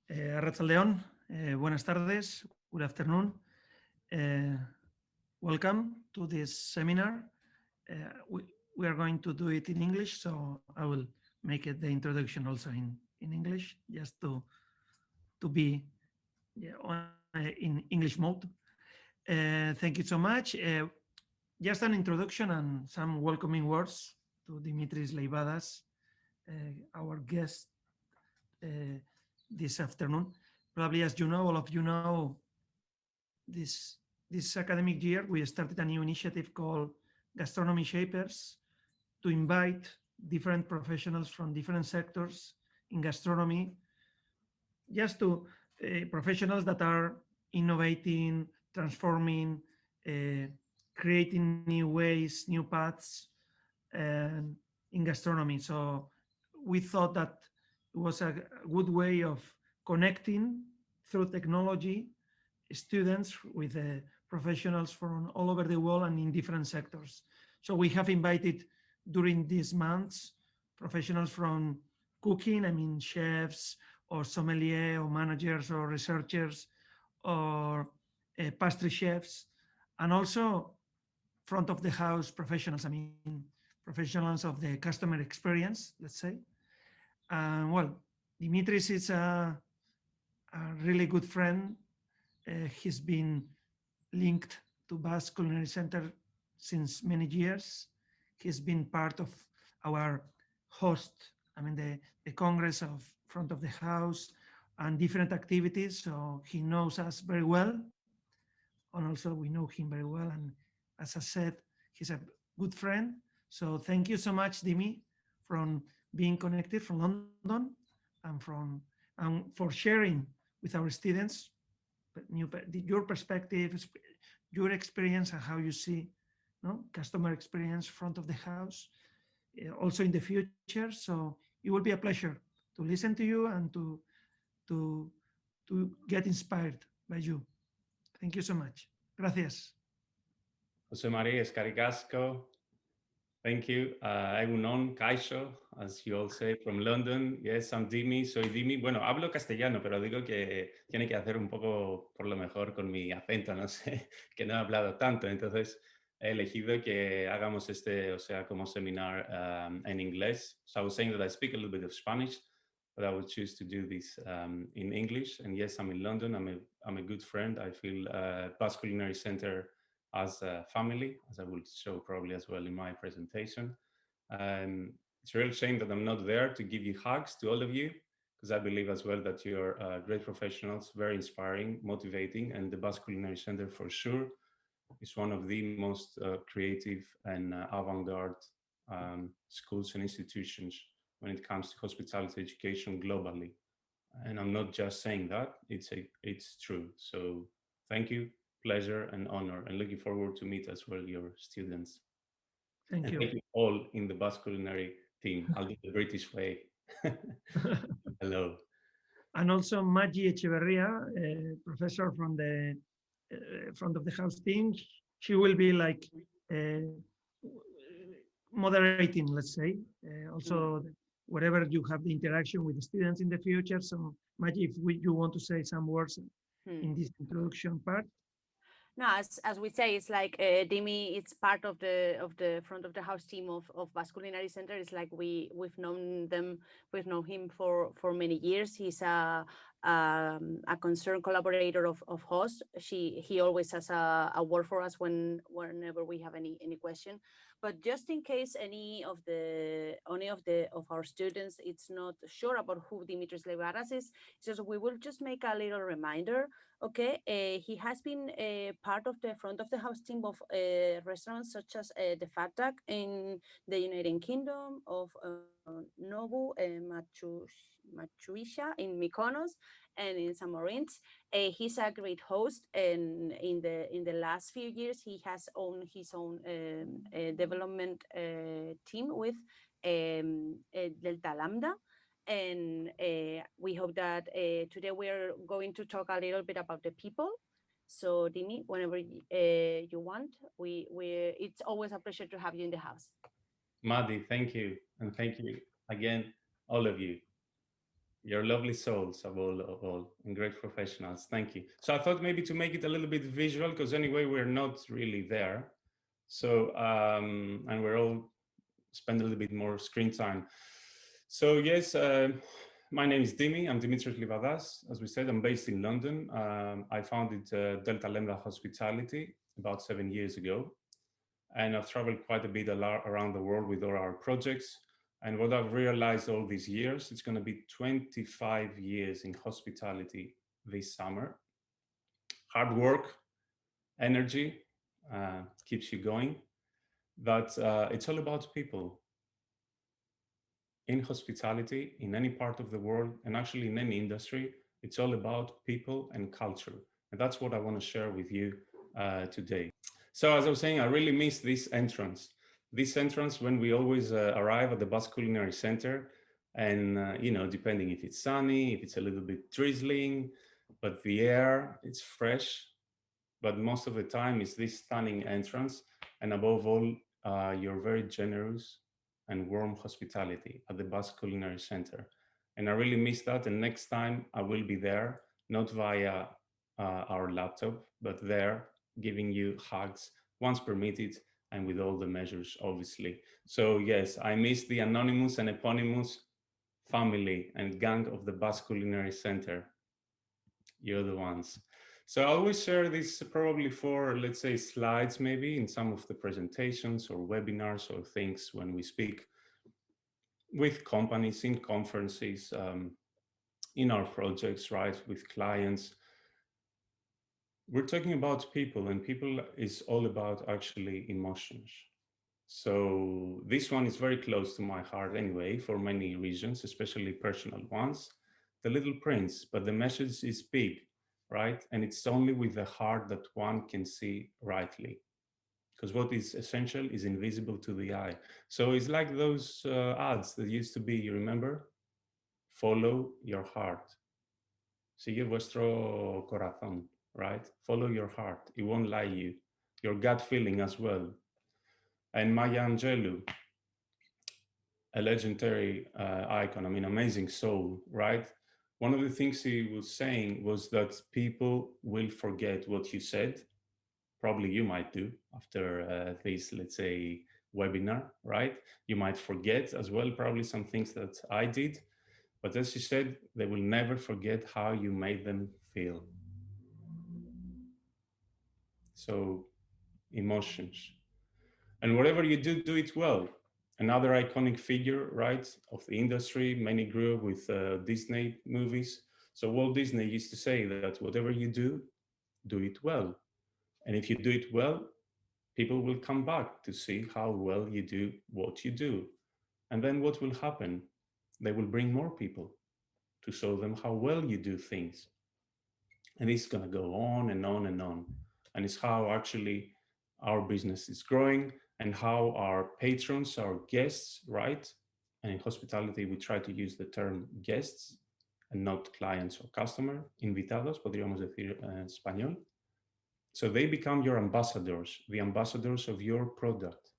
Arratsaldeon, buenas tardes, good afternoon. Welcome to this seminar. We are going to do it in English, so I will make it the introduction also in English, just to be in English mode. Thank you so much. Just an introduction and some welcoming words to Dimitris LEIVADAS, our guest this afternoon. Probably, as you know, all of you know, this academic year, we started a new initiative called Gastronomy Shapers to invite different professionals from different sectors in gastronomy, just to professionals that are innovating, transforming, creating new ways, new paths in gastronomy. So we thought that it was a good way of connecting through technology students with professionals from all over the world and in different sectors. So we have invited during these months professionals from cooking, I mean chefs or sommelier or managers or researchers or pastry chefs, and also front of the house professionals, I mean professionals of the customer experience, let's say. Well, Dimitris is a really good friend. He's been linked to Basque Culinary Center since many years. He's been part of our host, I mean the Congress of front of the house and different activities. So he knows us very well. And also we know him very well. And as I said, he's a good friend. So thank you so much, Dimi, from being connected from London and for sharing with our students your perspective, your experience, and how you see customer experience front of the house, also in the future. So it will be a pleasure to listen to you and to get inspired by you. Thank you so much. Gracias. José María Escaricasco, thank you. Egunon, Kaixo, as you all say, from London. Yes, I'm Dimi, soy Dimi. Bueno, hablo castellano, pero digo que tiene que hacer un poco por lo mejor con mi acento, no sé, que no he hablado tanto. Entonces he elegido que hagamos como seminar en inglés. So I was saying that I speak a little bit of Spanish, but I will choose to do this in English. And yes, I'm in London. I'm a good friend. I feel Basque Culinary Center as a family, as I will show probably as well in my presentation. It's a real shame that I'm not there to give you hugs to all of you, because I believe as well that you're great professionals, very inspiring, motivating, and the Basque Culinary Center for sure is one of the most creative and avant-garde schools and institutions when it comes to hospitality education globally. And I'm not just saying that, it's true. So thank you. Pleasure and honor, and looking forward to meet as well your students. Thank you. Thank you all in the Basque Culinary team. I'll do the British way. Hello. And also Maggie Echeverria, professor from the front of the house team. She will be like moderating, let's say, also wherever you have the interaction with the students in the future. So Maggie, if you want to say some words in this introduction part. No, as we say, it's like Dimi. It's part of the front of the house team of Basque Culinary Center. It's like we've known him for many years. He's a concerned collaborator of host. He always has a word for us whenever we have any question. But just in case any of our students it's not sure about who Dimitris LEIVADAS is, so we will just make a little reminder. Okay, he has been part of the front of the house team of restaurants such as the Fat Duck in the United Kingdom, of Nobu and Matsuhisa in Mykonos and in St Moritz. He's a great host, and in the last few years he has owned his own development team with Delta Lambda. And we hope that today we're going to talk a little bit about the people. So Dimi, whenever you want, it's always a pleasure to have you in the house. Madi, thank you. And thank you again, all of you. You're lovely souls of all, and great professionals. Thank you. So I thought maybe to make it a little bit visual, because anyway, we're not really there. So, and we're all spend a little bit more screen time. So yes, my name is Dimi. I'm Dimitris LEIVADAS. As we said, I'm based in London. I founded Delta Lambda Hospitality about 7 years ago. And I've traveled quite a bit around the world with all our projects. And what I've realized all these years, it's going to be 25 years in hospitality this summer. Hard work, energy keeps you going. But it's all about people. In hospitality, in any part of the world, and actually in any industry, it's all about people and culture. And that's what I want to share with you today. So as I was saying, I really miss this entrance. This entrance when we always arrive at the Basque Culinary Center, and you know, depending if it's sunny, if it's a little bit drizzling, but the air, it's fresh. But most of the time it's this stunning entrance, and above all, you're very generous and warm hospitality at the Basque Culinary Center. And I really miss that, and next time I will be there, not via our laptop, but there giving you hugs once permitted and with all the measures, obviously. So yes, I miss the anonymous and eponymous family and gang of the Basque Culinary Center. You're the ones. So I always share this probably for, let's say, slides maybe in some of the presentations or webinars or things when we speak with companies, in conferences, in our projects, right, with clients. We're talking about people, and people is all about actually emotions. So this one is very close to my heart anyway, for many reasons, especially personal ones. The Little Prince, but the message is big, right? And it's only with the heart that one can see rightly. Because what is essential is invisible to the eye. So it's like those ads that used to be, you remember? Follow your heart. Sigue vuestro corazón, right? Follow your heart. It won't lie you. Your gut feeling as well. And Maya Angelou, a legendary icon, I mean, amazing soul, right? One of the things he was saying was that people will forget what you said. Probably you might do after this, let's say, webinar, right? You might forget as well, probably some things that I did. But as you said, they will never forget how you made them feel. So, emotions. And whatever you do, do it well. Another iconic figure, right, of the industry. Many grew up with Disney movies. So Walt Disney used to say that whatever you do it well. And if you do it well, people will come back to see how well you do what you do. And then what will happen? They will bring more people to show them how well you do things. And it's going to go on and on and on. And it's how actually our business is growing and how our patrons, our guests, right? And in hospitality, we try to use the term guests and not clients or customer, invitados, podríamos decir en español. So they become your ambassadors, the ambassadors of your product.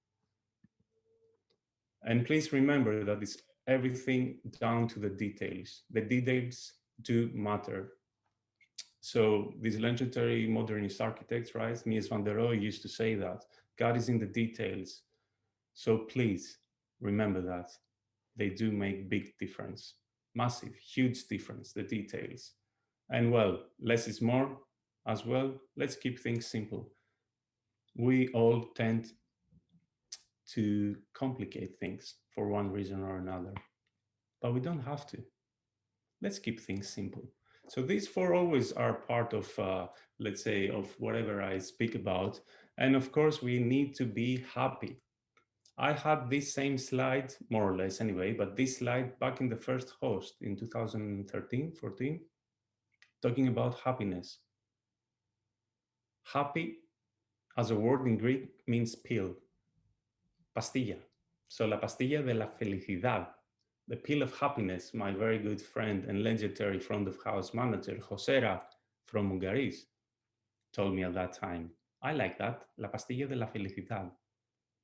And please remember that it's everything down to the details. The details do matter. So these legendary modernist architects, right? Mies van der Rohe used to say that God is in the details. So please remember that they do make big difference, massive, huge difference, the details. And well, less is more as well. Let's keep things simple. We all tend to complicate things for one reason or another, but we don't have to. Let's keep things simple. So these four always are part of, let's say, of whatever I speak about. And of course, we need to be happy. I had this same slide, more or less anyway, but this slide back in the first host in 2013, 14, talking about happiness. Happy, as a word in Greek, means pill, pastilla. So la pastilla de la felicidad, the pill of happiness, my very good friend and legendary front of house manager, Josera from Mugaris, told me at that time. I like that, la pastilla de la felicidad.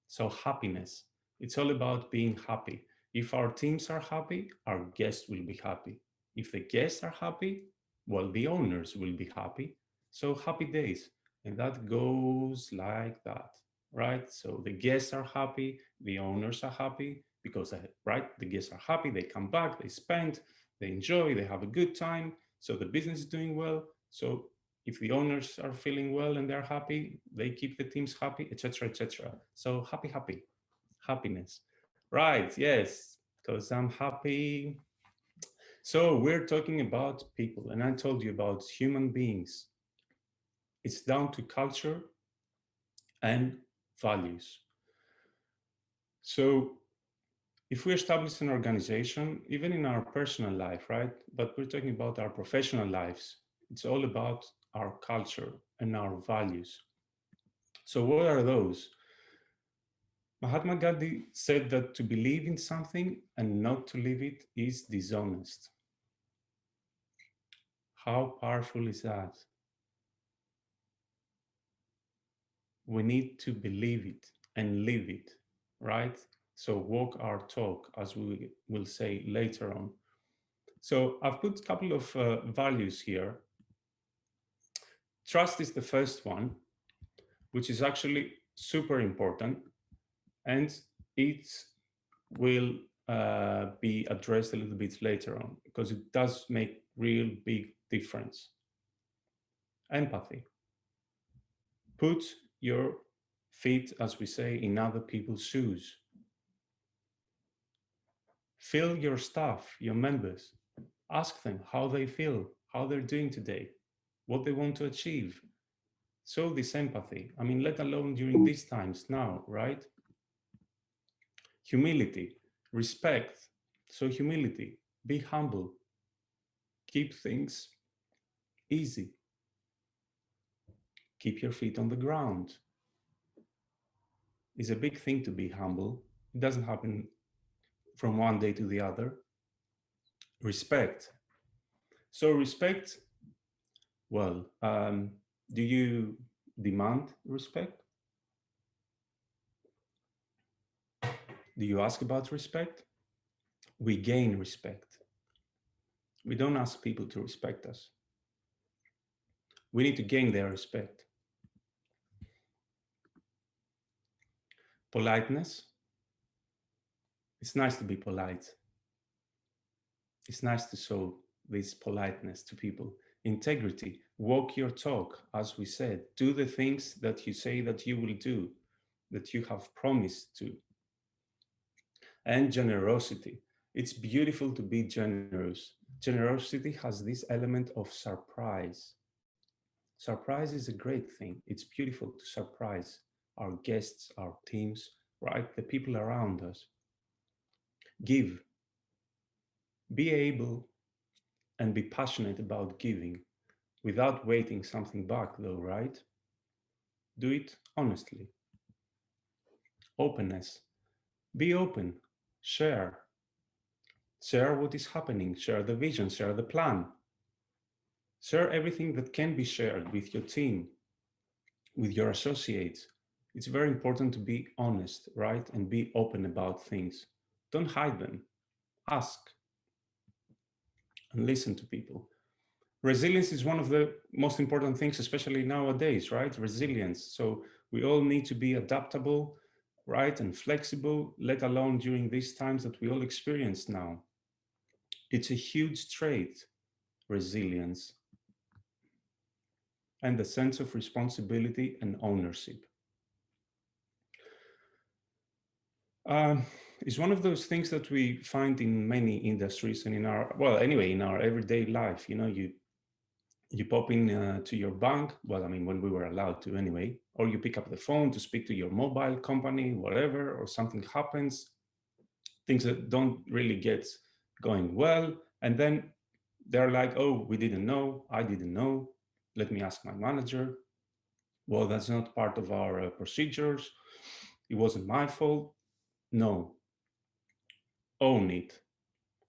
So happiness, it's all about being happy. If our teams are happy, our guests will be happy. If the guests are happy, well, the owners will be happy. So happy days. And that goes like that, right? So the guests are happy, the owners are happy because, right, the guests are happy, they come back, they spend, they enjoy, they have a good time. So the business is doing well. So if the owners are feeling well and they're happy, they keep the teams happy, etc., etc. So happy, happy, happiness. Right, yes, because I'm happy. So we're talking about people, and I told you about human beings. It's down to culture and values. So if we establish an organization, even in our personal life, right? But we're talking about our professional lives. It's all about our culture and our values. So what are those? Mahatma Gandhi said that to believe in something and not to live it is dishonest. How powerful is that? We need to believe it and live it, right? So walk our talk, as we will say later on. So I've put a couple of values here. Trust is the first one, which is actually super important, and it will be addressed a little bit later on because it does make real big difference. Empathy. Put your feet, as we say, in other people's shoes. Feel your staff, your members. Ask them how they feel, how they're doing today, what they want to achieve. Show this empathy. I mean, let alone during these times now, right? Humility, respect. So humility, be humble, keep things easy. Keep your feet on the ground. It's a big thing to be humble. It doesn't happen from one day to the other. Respect. So respect, well, do you demand respect? Do you ask about respect? We gain respect. We don't ask people to respect us. We need to gain their respect. Politeness. It's nice to be polite. It's nice to show this politeness to people. Integrity. Walk your talk, as we said. Do the things that you say that you will do, that you have promised to. And generosity. It's beautiful to be generous. Generosity has this element of surprise. Surprise is a great thing. It's beautiful to surprise our guests, our teams, right? The people around us. Give. Be able and be passionate about giving without waiting something back though, right? Do it honestly. Openness. Be open. Share. Share what is happening. Share the vision. Share the plan. Share everything that can be shared with your team, with your associates. It's very important to be honest, right? And be open about things. Don't hide them. Ask and listen to people. Resilience is one of the most important things, especially nowadays, right? Resilience. So we all need to be adaptable, right? And flexible, let alone during these times that we all experience now. It's a huge trait, resilience, and the sense of responsibility and ownership. It's one of those things that we find in many industries and in our, well, anyway, in our everyday life. You know, you pop in to your bank, well, I mean, when we were allowed to anyway, or you pick up the phone to speak to your mobile company, whatever, or something happens, things that don't really get going well. And then they're like, oh, we didn't know, I didn't know, let me ask my manager. Well, that's not part of our procedures. It wasn't my fault. No, own it.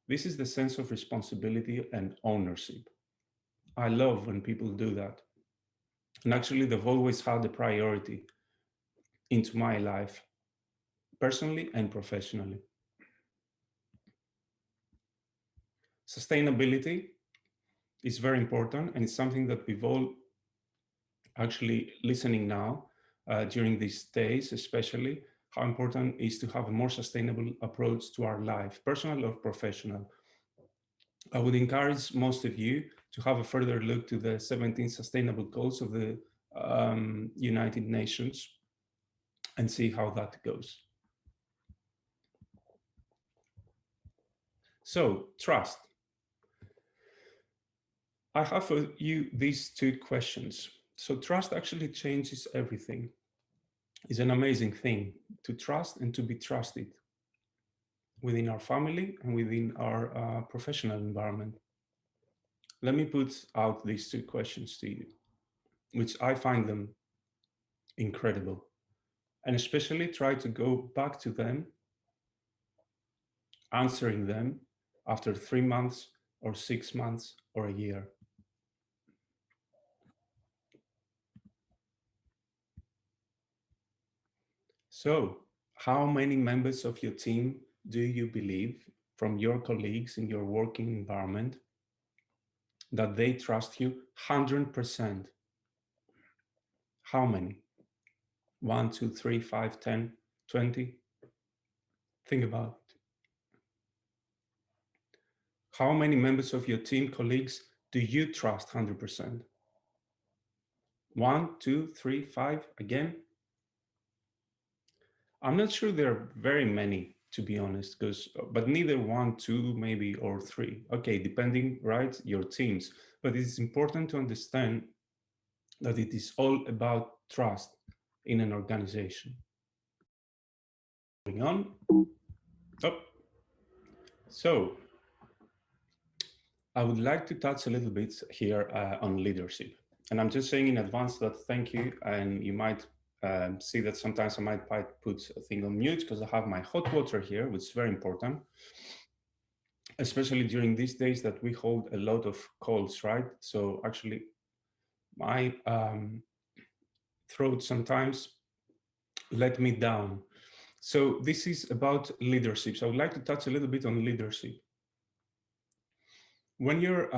This is the sense of responsibility and ownership. I love when people do that. And actually, they've always had a priority into my life, personally and professionally. Sustainability is very important, and it's something that we've all actually listening now during these days, especially how important it is to have a more sustainable approach to our life, personal or professional. I would encourage most of you to have a further look to the 17 sustainable goals of the United Nations and see how that goes. So, trust. I have for you these two questions. So trust actually changes everything. It's an amazing thing to trust and to be trusted within our family and within our professional environment. Let me put out these two questions to you, which I find them incredible, and especially try to go back to them, answering them after 3 months or 6 months or a year. So, how many members of your team do you believe from your colleagues in your working environment that they trust you 100%? How many? 1, 2, 3, 5, 10, 20? Think about it. How many members of your team colleagues do you trust 100%? 1, 2, 3, 5, again? I'm not sure there are very many, to be honest, but neither 1, 2, maybe, or 3. Okay, depending, right, your teams. But it's important to understand that it is all about trust in an organization. Moving on. Oh. So, I would like to touch a little bit here on leadership. And I'm just saying in advance that thank you, and you might see that sometimes I might put a thing on mute because I have my hot water here, which is very important, especially during these days that we hold a lot of calls, right? So actually my throat sometimes let me down. So this is about leadership. So I would like to touch a little bit on leadership. When you're,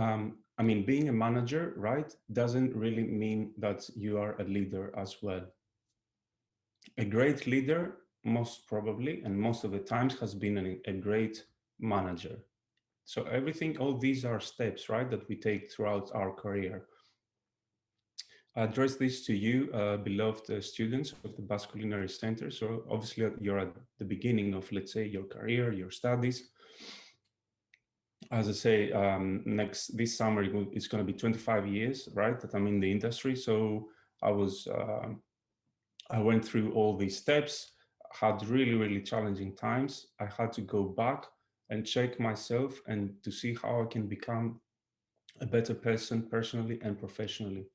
being a manager, right, doesn't really mean that you are a leader as well. A great leader, most probably, and most of the times has been a great manager. So everything, all these are steps, right, that we take throughout our career. I address this to you, beloved students of the Basque Culinary Center. So obviously you're at the beginning of, let's say, your career, your studies. As I say, this summer it's going to be 25 years, right, that I'm in the industry. So I went through all these steps, had really, really challenging times. I had to go back and check myself and to see how I can become a better person personally and professionally.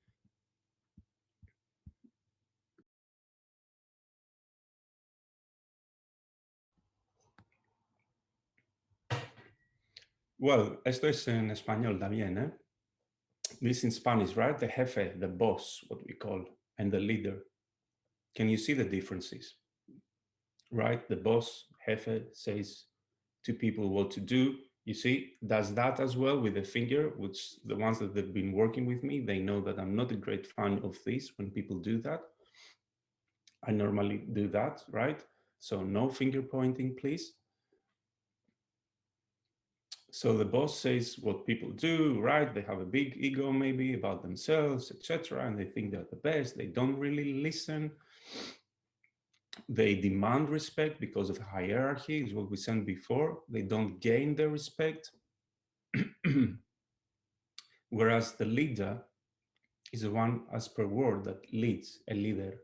Well, esto es en español también, eh? This in Spanish, right? The jefe, the boss, what we call, and the leader. Can you see the differences? Right? The boss, jefe, says to people what to do. You see, does that as well with the finger, which the ones that have been working with me, they know that I'm not a great fan of this when people do that. I normally do that, right? So no finger pointing, please. So the boss says what people do, right? They have a big ego maybe about themselves, etc. And they think they're the best. They don't really listen. They demand respect because of hierarchy, is what we said before. They don't gain their respect. Whereas the leader is the one, as per word, that leads, a leader,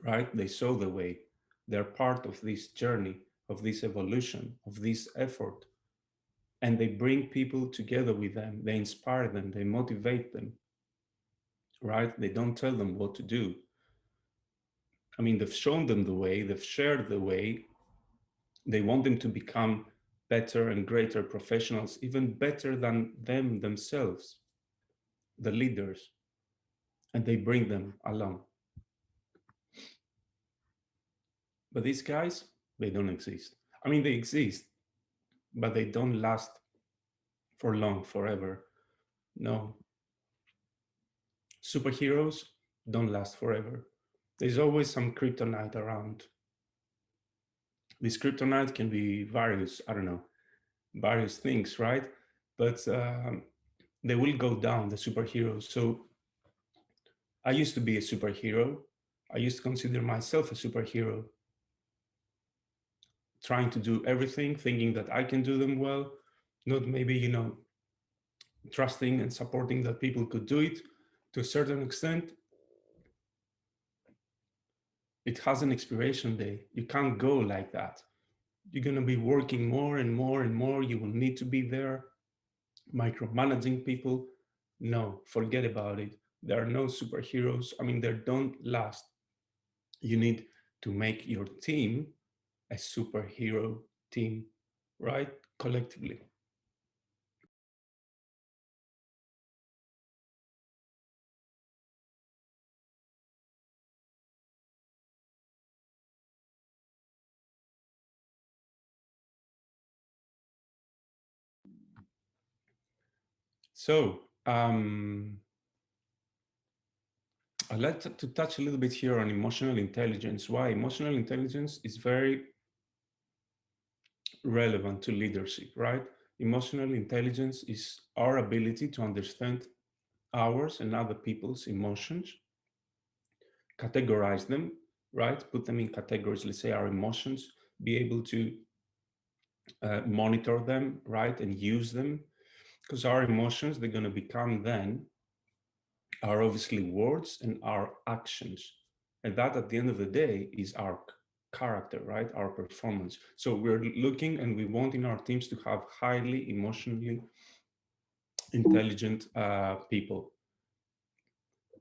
right? They show the way. They're part of this journey, of this evolution, of this effort. And they bring people together with them. They inspire them. They motivate them, right? They don't tell them what to do. I mean, they've shown them the way. They've shared the way. They want them to become better and greater professionals, even better than them themselves, the leaders. And they bring them along. But these guys, they don't exist. I mean, they exist, but they don't last for long, forever. No. Superheroes don't last forever. There's always some kryptonite around. This kryptonite can be various, I don't know, various things, right? But they will go down, the superheroes. So I used to be a superhero. I used to consider myself a superhero, trying to do everything, thinking that I can do them well, not maybe, you know, trusting and supporting that people could do it to a certain extent. It has an expiration date. You can't go like that. You're going to be working more and more and more. You will need to be there, micromanaging people. No, forget about it. There are no superheroes. I mean, they don't last. You need to make your team a superhero team, right? Collectively. So I'd like to touch a little bit here on emotional intelligence. Why? Emotional intelligence is very relevant to leadership, right? Emotional intelligence is our ability to understand ours and other people's emotions, categorize them, right? Put them in categories, let's say our emotions, be able to monitor them, right? And use them, because our emotions, they're going to become then are obviously words and our actions. And that at the end of the day is our character, right? Our performance. So we're looking and we want in our teams to have highly emotionally intelligent people.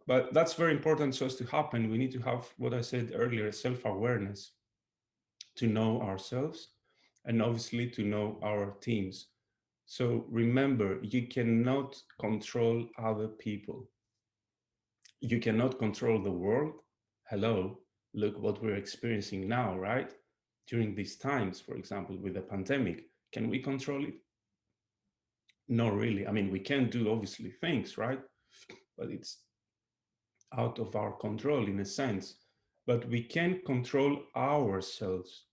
But that's very important. So as to happen, we need to have what I said earlier, self-awareness, to know ourselves and obviously to know our teams. So remember, you cannot control other people. You cannot control the world. Hello, look what we're experiencing now, right? During these times, for example, with the pandemic, can we control it? No, really. I mean, we can do obviously things, right? But it's out of our control in a sense. But we can control ourselves.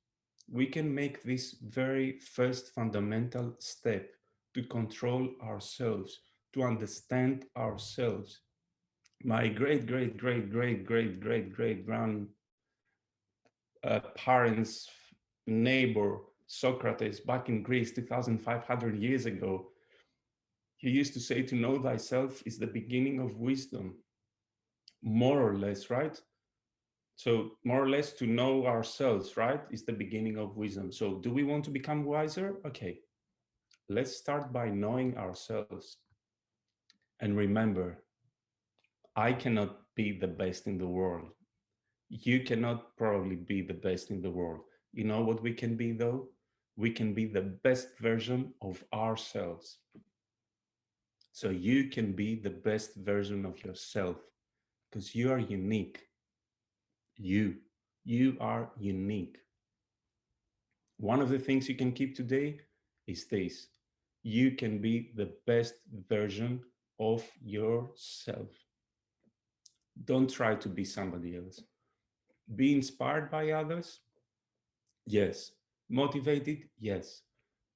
We can make this very first fundamental step to control ourselves, to understand ourselves. My great parents, neighbor, Socrates, back in Greece 2,500 years ago, he used to say, to know thyself is the beginning of wisdom, more or less, right? So more or less to know ourselves, right, is the beginning of wisdom. So do we want to become wiser? Okay, let's start by knowing ourselves. And remember, I cannot be the best in the world. You cannot probably be the best in the world. You know what we can be though? We can be the best version of ourselves. So you can be the best version of yourself because you are unique. You are unique. One of the things you can keep today is this. You can be the best version of yourself. Don't try to be somebody else. Be inspired by others. Yes. Motivated? Yes.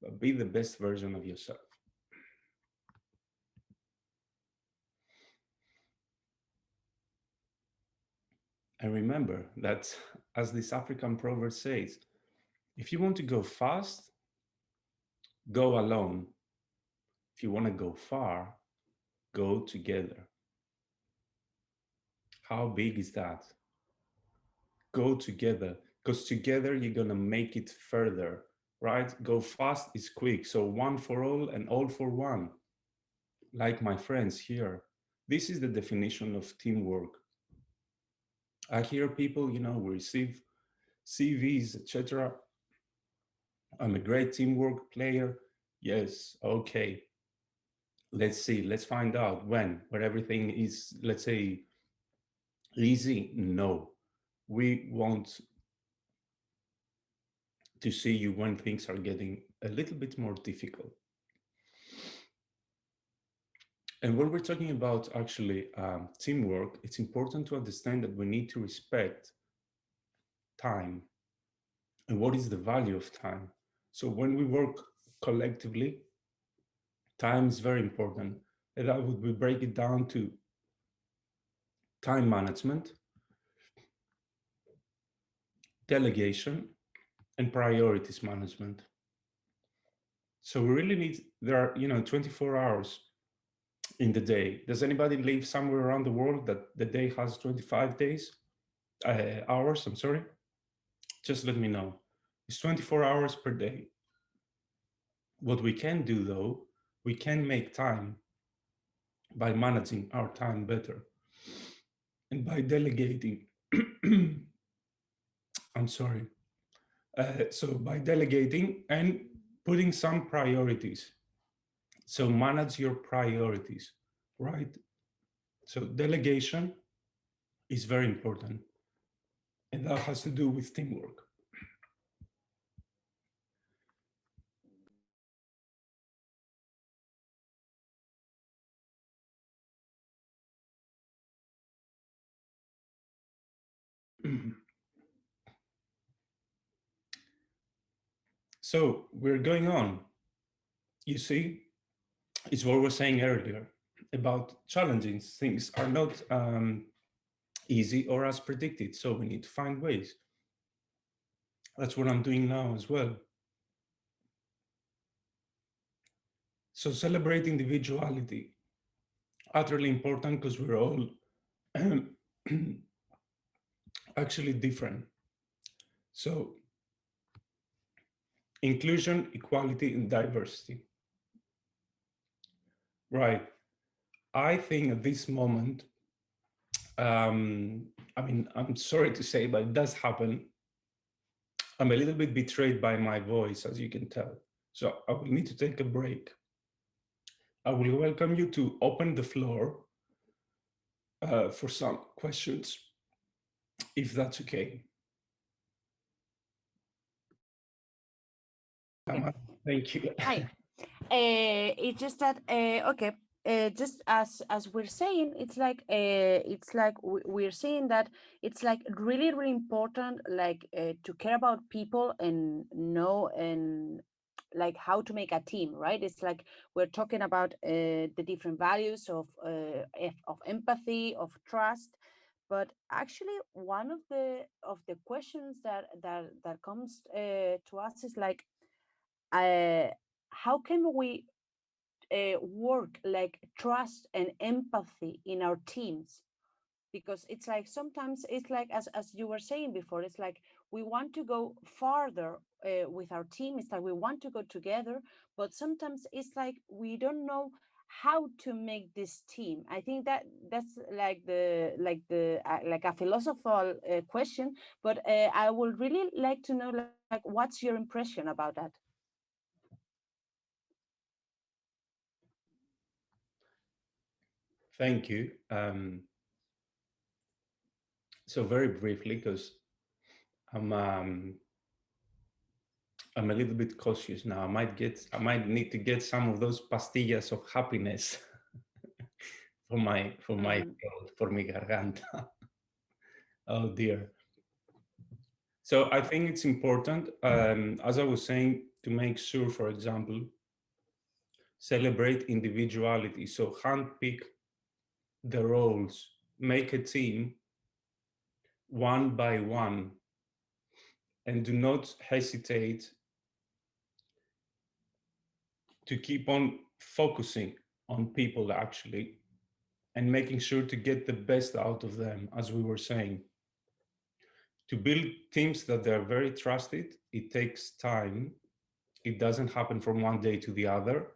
But be the best version of yourself. And remember that, as this African proverb says, if you want to go fast, go alone. If you want to go far, go together. How big is that? Go together, because together you're going to make it further, right? Go fast is quick. So one for all and all for one. Like my friends here. This is the definition of teamwork. I hear people, you know, we receive CVs, etc. I'm a great teamwork player. Yes, okay. Let's see, let's find out when, where everything is, let's say, easy. No, we want to see you when things are getting a little bit more difficult. And when we're talking about actually teamwork, it's important to understand that we need to respect time and what is the value of time. So when we work collectively, time is very important. And that would we break it down to time management, delegation, and priorities management. So we really need, there are, 24 hours in the day. Does anybody live somewhere around the world that the day has 25 days, hours, I'm sorry? Just let me know. It's 24 hours per day. What we can do though, we can make time by managing our time better and by delegating. I'm sorry. So by delegating and putting some priorities. So manage your priorities, right? So delegation is very important. And that has to do with teamwork. So we're going on. You see, it's what we were saying earlier about challenging things are not easy or as predicted. So we need to find ways. That's what I'm doing now as well. So celebrate individuality, utterly important because we're all actually different. So inclusion, equality, and diversity. Right. I think at this moment, I mean, I'm sorry to say, but it does happen. I'm a little bit betrayed by my voice, as you can tell. So I will need to take a break. I will welcome you to open the floor for some questions, if that's okay. Okay. Thank you. Hi. It's just that okay. Just as we're saying, it's like we're saying that it's like really important, like to care about people and know and like how to make a team, right? It's like we're talking about the different values of empathy, of trust, but actually one of the questions that comes to us is like, how can we work like trust and empathy in our teams? Because it's like sometimes it's like as you were saying before, it's like we want to go farther with our team. It's like we want to go together, but sometimes it's like we don't know how to make this team. I think that's like like a philosophical question, but I would really like to know like what's your impression about that? Thank you. So very briefly, because I'm a little bit cautious now. I might need to get some of those pastillas of happiness for my throat, for mi garganta. Oh dear. So I think it's important, as I was saying, to make sure, for example, celebrate individuality. So handpick the roles, make a team one by one, and do not hesitate to keep on focusing on people actually and making sure to get the best out of them, as we were saying. To build teams that they're very trusted, it takes time. It doesn't happen from one day to the other.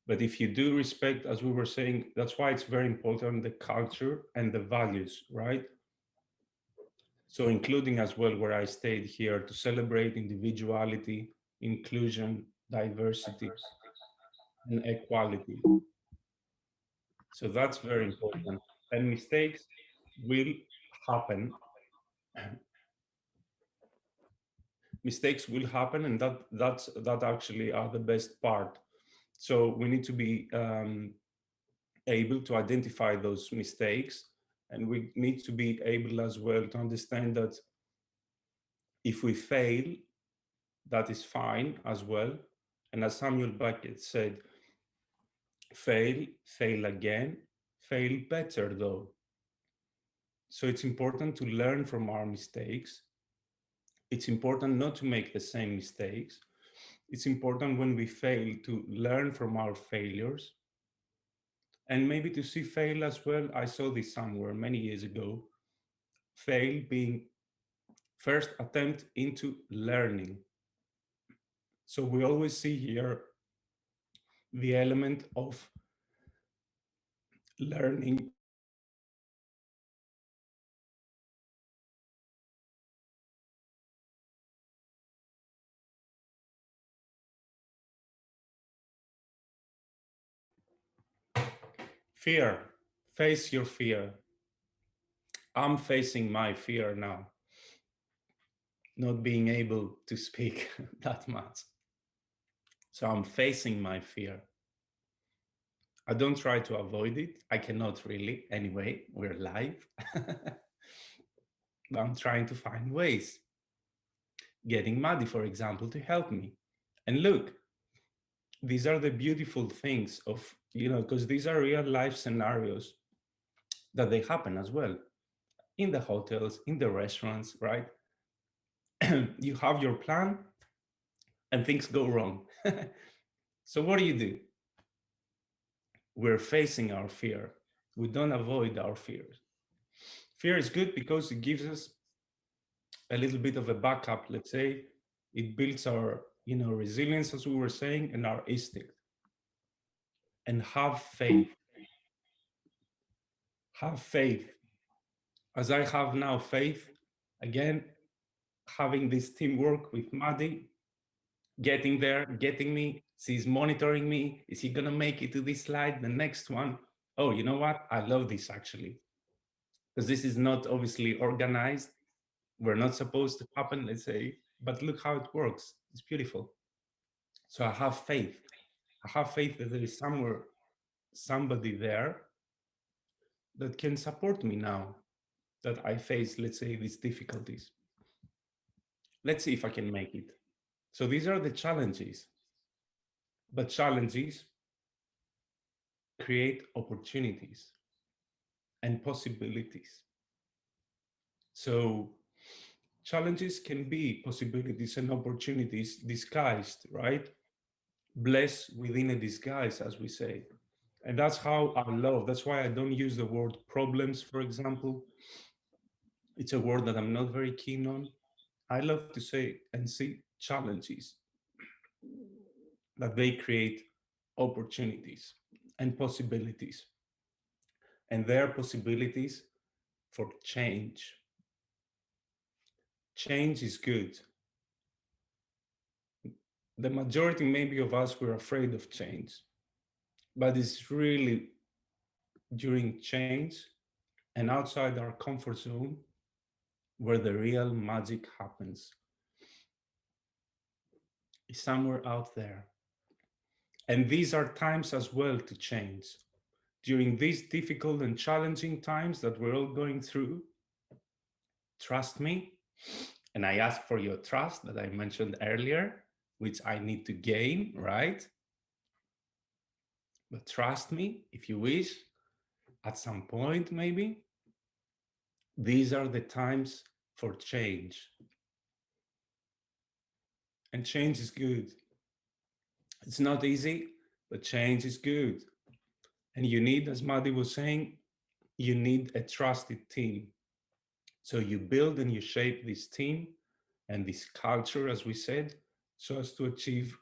But if you do respect, as we were saying, that's why it's very important, the culture and the values, right? So including as well where I stayed here to celebrate individuality, inclusion, diversity, and equality. So that's very important. And mistakes will happen. Mistakes will happen, and that actually are the best part. So we need to be able to identify those mistakes, and we need to be able as well to understand that if we fail, that is fine as well. And as Samuel Beckett said, fail, fail again, fail better though. So it's important to learn from our mistakes. It's important not to make the same mistakes. It's important when we fail to learn from our failures, and maybe to see fail as well. I saw this somewhere many years ago. Fail being first attempt into learning. So we always see here the element of learning. Fear, face your fear. I'm facing my fear now, not being able to speak that much. So I'm facing my fear. I don't try to avoid it. I cannot really. Anyway, we're live. But I'm trying to find ways. Getting Maddie, for example, to help me. And look, these are the beautiful things of, because these are real life scenarios that they happen as well. In the hotels, in the restaurants, right? You have your plan and things go wrong. So what do? We're facing our fear. We don't avoid our fears. Fear is good because it gives us a little bit of a backup, let's say. It builds our, resilience, as we were saying, and our instinct. And have faith. Have faith. As I have now faith, again, having this teamwork with Maddie, getting there, getting me, she's monitoring me. Is he gonna make it to this slide, the next one? Oh, you know what? I love this actually. Because this is not obviously organized. We're not supposed to happen, let's say, but look how it works. It's beautiful. So I have faith. I have faith that there is somebody there that can support me now that I face, let's say, these difficulties. Let's see if I can make it. So these are the challenges. But challenges create opportunities and possibilities. So challenges can be possibilities and opportunities disguised, right? Blessed within a disguise, as we say. And that's how I love. That's why I don't use the word problems, for example. It's a word that I'm not very keen on. I love to say and see challenges, that they create opportunities and possibilities. And there are possibilities for change. Change is good. The majority, maybe, of us, we're afraid of change. But it's really during change and outside our comfort zone where the real magic happens. It's somewhere out there. And these are times as well to change. During these difficult and challenging times that we're all going through, trust me, and I ask for your trust that I mentioned earlier, which I need to gain, right? But trust me, if you wish, at some point maybe, these are the times for change. And change is good. It's not easy, but change is good. And you need, as Maddie was saying, you need a trusted team. So you build and you shape this team and this culture, as we said, so as to achieve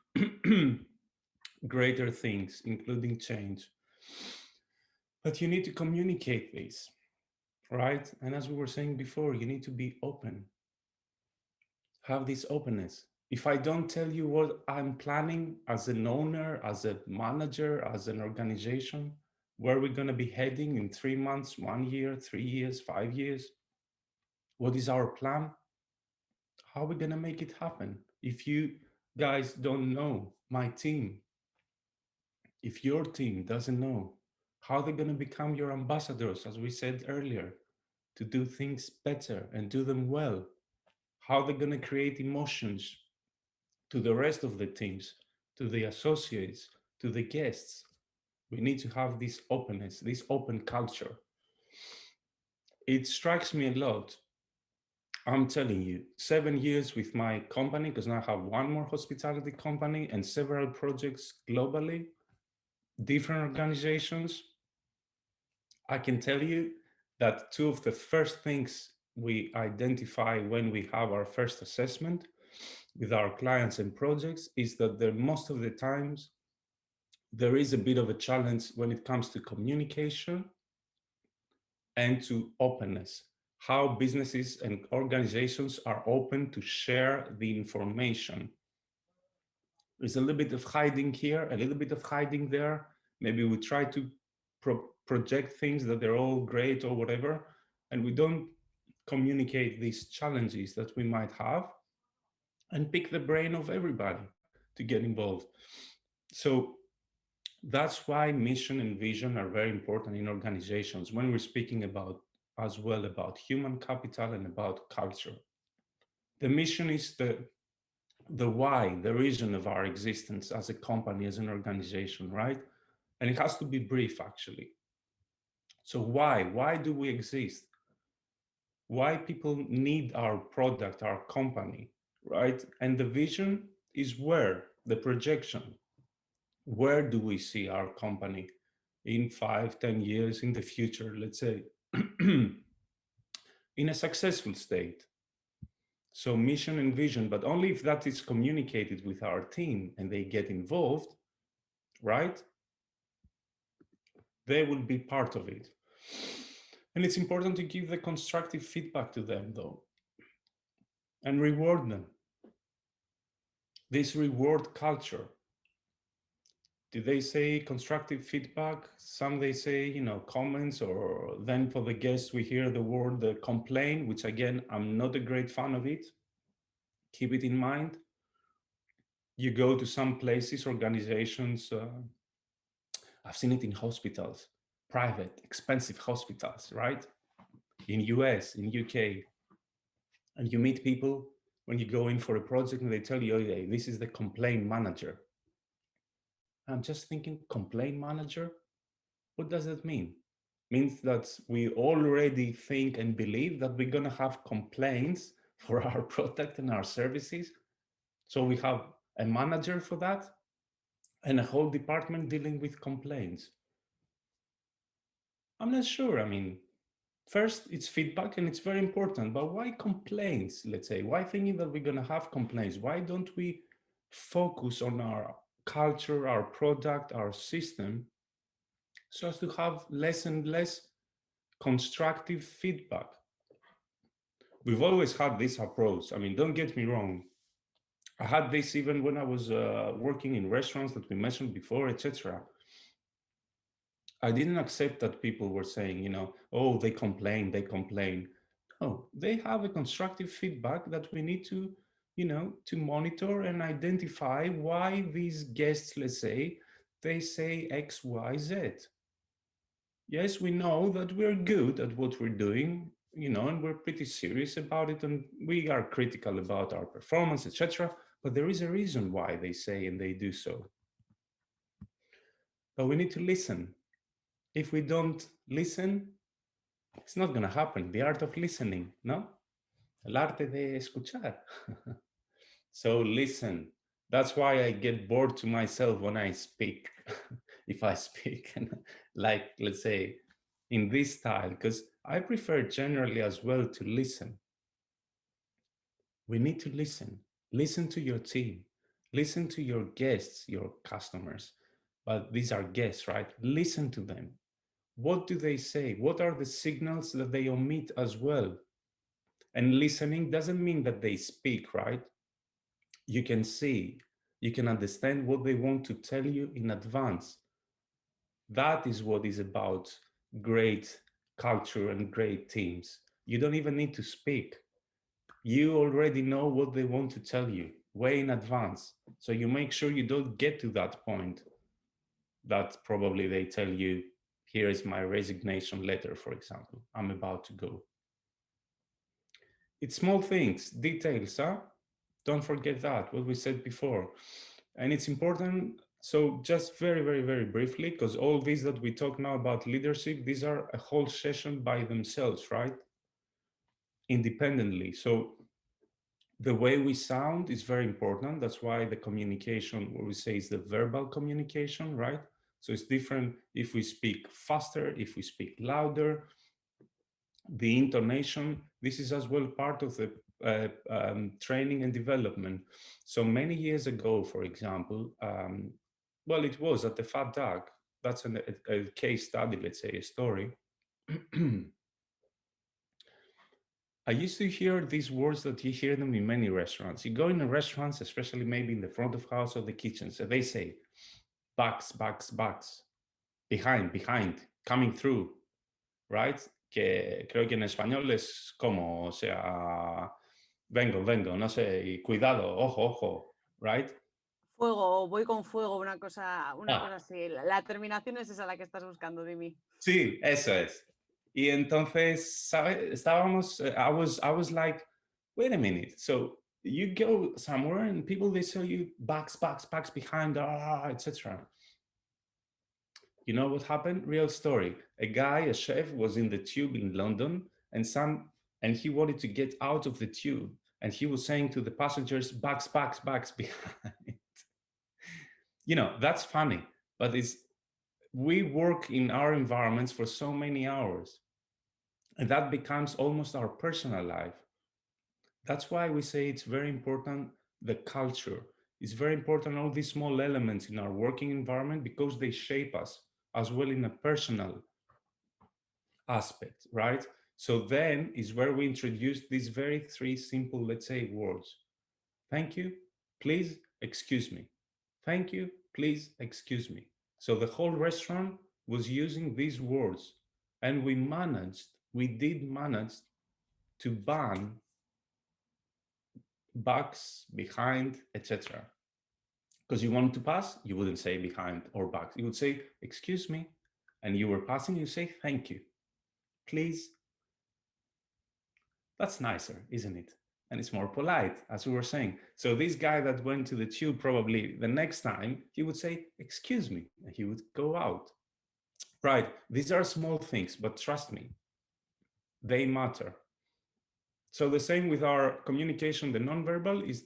greater things, including change. But you need to communicate this, right? And as we were saying before, you need to be open. Have this openness. If I don't tell you what I'm planning as an owner, as a manager, as an organization, where we're going to be heading in 3 months, 1 year, 3 years, 5 years, what is our plan? How are we going to make it happen? If you guys don't know my team, if your team doesn't know, How they're going to become your ambassadors, as we said earlier, to do things better and do them well. How they're going to create emotions to the rest of the teams, to the associates, to the guests. We need to have this openness, this open culture. It strikes me a lot. I'm telling you, 7 years with my company, because now I have one more hospitality company and several projects globally, different organizations. I can tell you that two of the first things we identify when we have our first assessment with our clients and projects is that most of the times there is a bit of a challenge when it comes to communication and to openness, how businesses and organizations are open to share the information. There's a little bit of hiding here, a little bit of hiding there. Maybe we try to project things that they're all great or whatever, and we don't communicate these challenges that we might have and pick the brain of everybody to get involved. So that's why mission and vision are very important in organizations when we're speaking about as well about human capital and about culture. The mission is the why, the reason of our existence as a company, as an organization, right? And it has to be brief, actually. So why do we exist? Why people need our product, our company, right? And the vision is where, the projection. Where do we see our company in 5, 10 years in the future, let's say, in a successful state? So mission and vision, but only if that is communicated with our team and they get involved, right? They will be part of it. And it's important to give the constructive feedback to them, though, and reward them. This reward culture. Did they say constructive feedback? Some they say, comments, or then for the guests, we hear the word the complain, which again, I'm not a great fan of it. Keep it in mind. You go to some places, organizations, I've seen it in hospitals, private, expensive hospitals, right? In US, in UK, and you meet people when you go in for a project and they tell you, hey, this is the complaint manager. I'm just thinking, complaint manager? What does that mean? Means that we already think and believe that we're gonna have complaints for our product and our services. So we have a manager for that and a whole department dealing with complaints. I'm not sure. I mean, first, it's feedback and it's very important, but why complaints, let's say? Why thinking that we're gonna have complaints? Why don't we focus on our culture, our product, our system, so as to have less and less constructive feedback? We've always had this approach. I mean, don't get me wrong. I had this even when I was working in restaurants that we mentioned before, etc. I didn't accept that people were saying, oh, they complain. No, they have a constructive feedback that we need to, to monitor and identify why these guests, let's say, they say X, Y, Z. Yes, we know that we're good at what we're doing, and we're pretty serious about it, and we are critical about our performance, etc. But there is a reason why they say and they do so. But we need to listen. If we don't listen, it's not going to happen. The art of listening, no? El arte de escuchar. So listen. That's why I get bored to myself when I speak. If I speak, like, let's say, in this style, because I prefer generally as well to listen. We need to listen. Listen to your team. Listen to your guests, your customers. But these are guests, right? Listen to them. What do they say? What are the signals that they omit as well? And listening doesn't mean that they speak, right? You can see, you can understand what they want to tell you in advance. That is what is about great culture and great teams. You don't even need to speak. You already know what they want to tell you way in advance. So you make sure you don't get to that point that probably they tell you, Here is my resignation letter, for example. I'm about to go. It's small things, details, huh? Don't forget that, what we said before. And it's important. So just very, very, very briefly, because all these that we talk now about leadership, these are a whole session by themselves, right? Independently. So the way we sound is very important. That's why the communication, what we say is the verbal communication, right? So it's different if we speak faster, if we speak louder. The intonation, this is as well part of the training and development. So many years ago, for example, well, it was at the Fat Duck. That's a case study, let's say, a story. I used to hear these words that you hear them in many restaurants. You go in the restaurants, especially maybe in the front of house or the kitchen. So they say, backs, backs, backs, behind, behind, coming through, right? Que creo que en español es como, o sea, vengo, vengo, no sé, y cuidado, ojo, ojo, right? Fuego, voy con fuego, una cosa así. La terminación es esa la que estás buscando, Dimi. Sí, eso es. Y entonces, ¿sabes? Estábamos, I was like, wait a minute. So you go somewhere and people, they tell you backs, backs, backs behind, etc. You know what happened? Real story. A guy, a chef, was in the tube in London, and he wanted to get out of the tube, and he was saying to the passengers, backs, backs, backs behind. You know, that's funny, but we work in our environments for so many hours, and that becomes almost our personal life. That's why we say it's very important, the culture. It's very important, all these small elements in our working environment, because they shape us as well in a personal aspect, right? So then is where we introduce these very three simple, let's say, words. Thank you, please, excuse me. Thank you, please, excuse me. So the whole restaurant was using these words, and we did manage to ban backs, behind, etc. Because you wanted to pass, you wouldn't say behind or backs. You would say, excuse me. And you were passing, you say, thank you, please. That's nicer, isn't it? And it's more polite, as we were saying. So this guy that went to the tube, probably the next time, he would say, excuse me, and he would go out. Right, these are small things, but trust me, they matter. So the same with our communication, the nonverbal is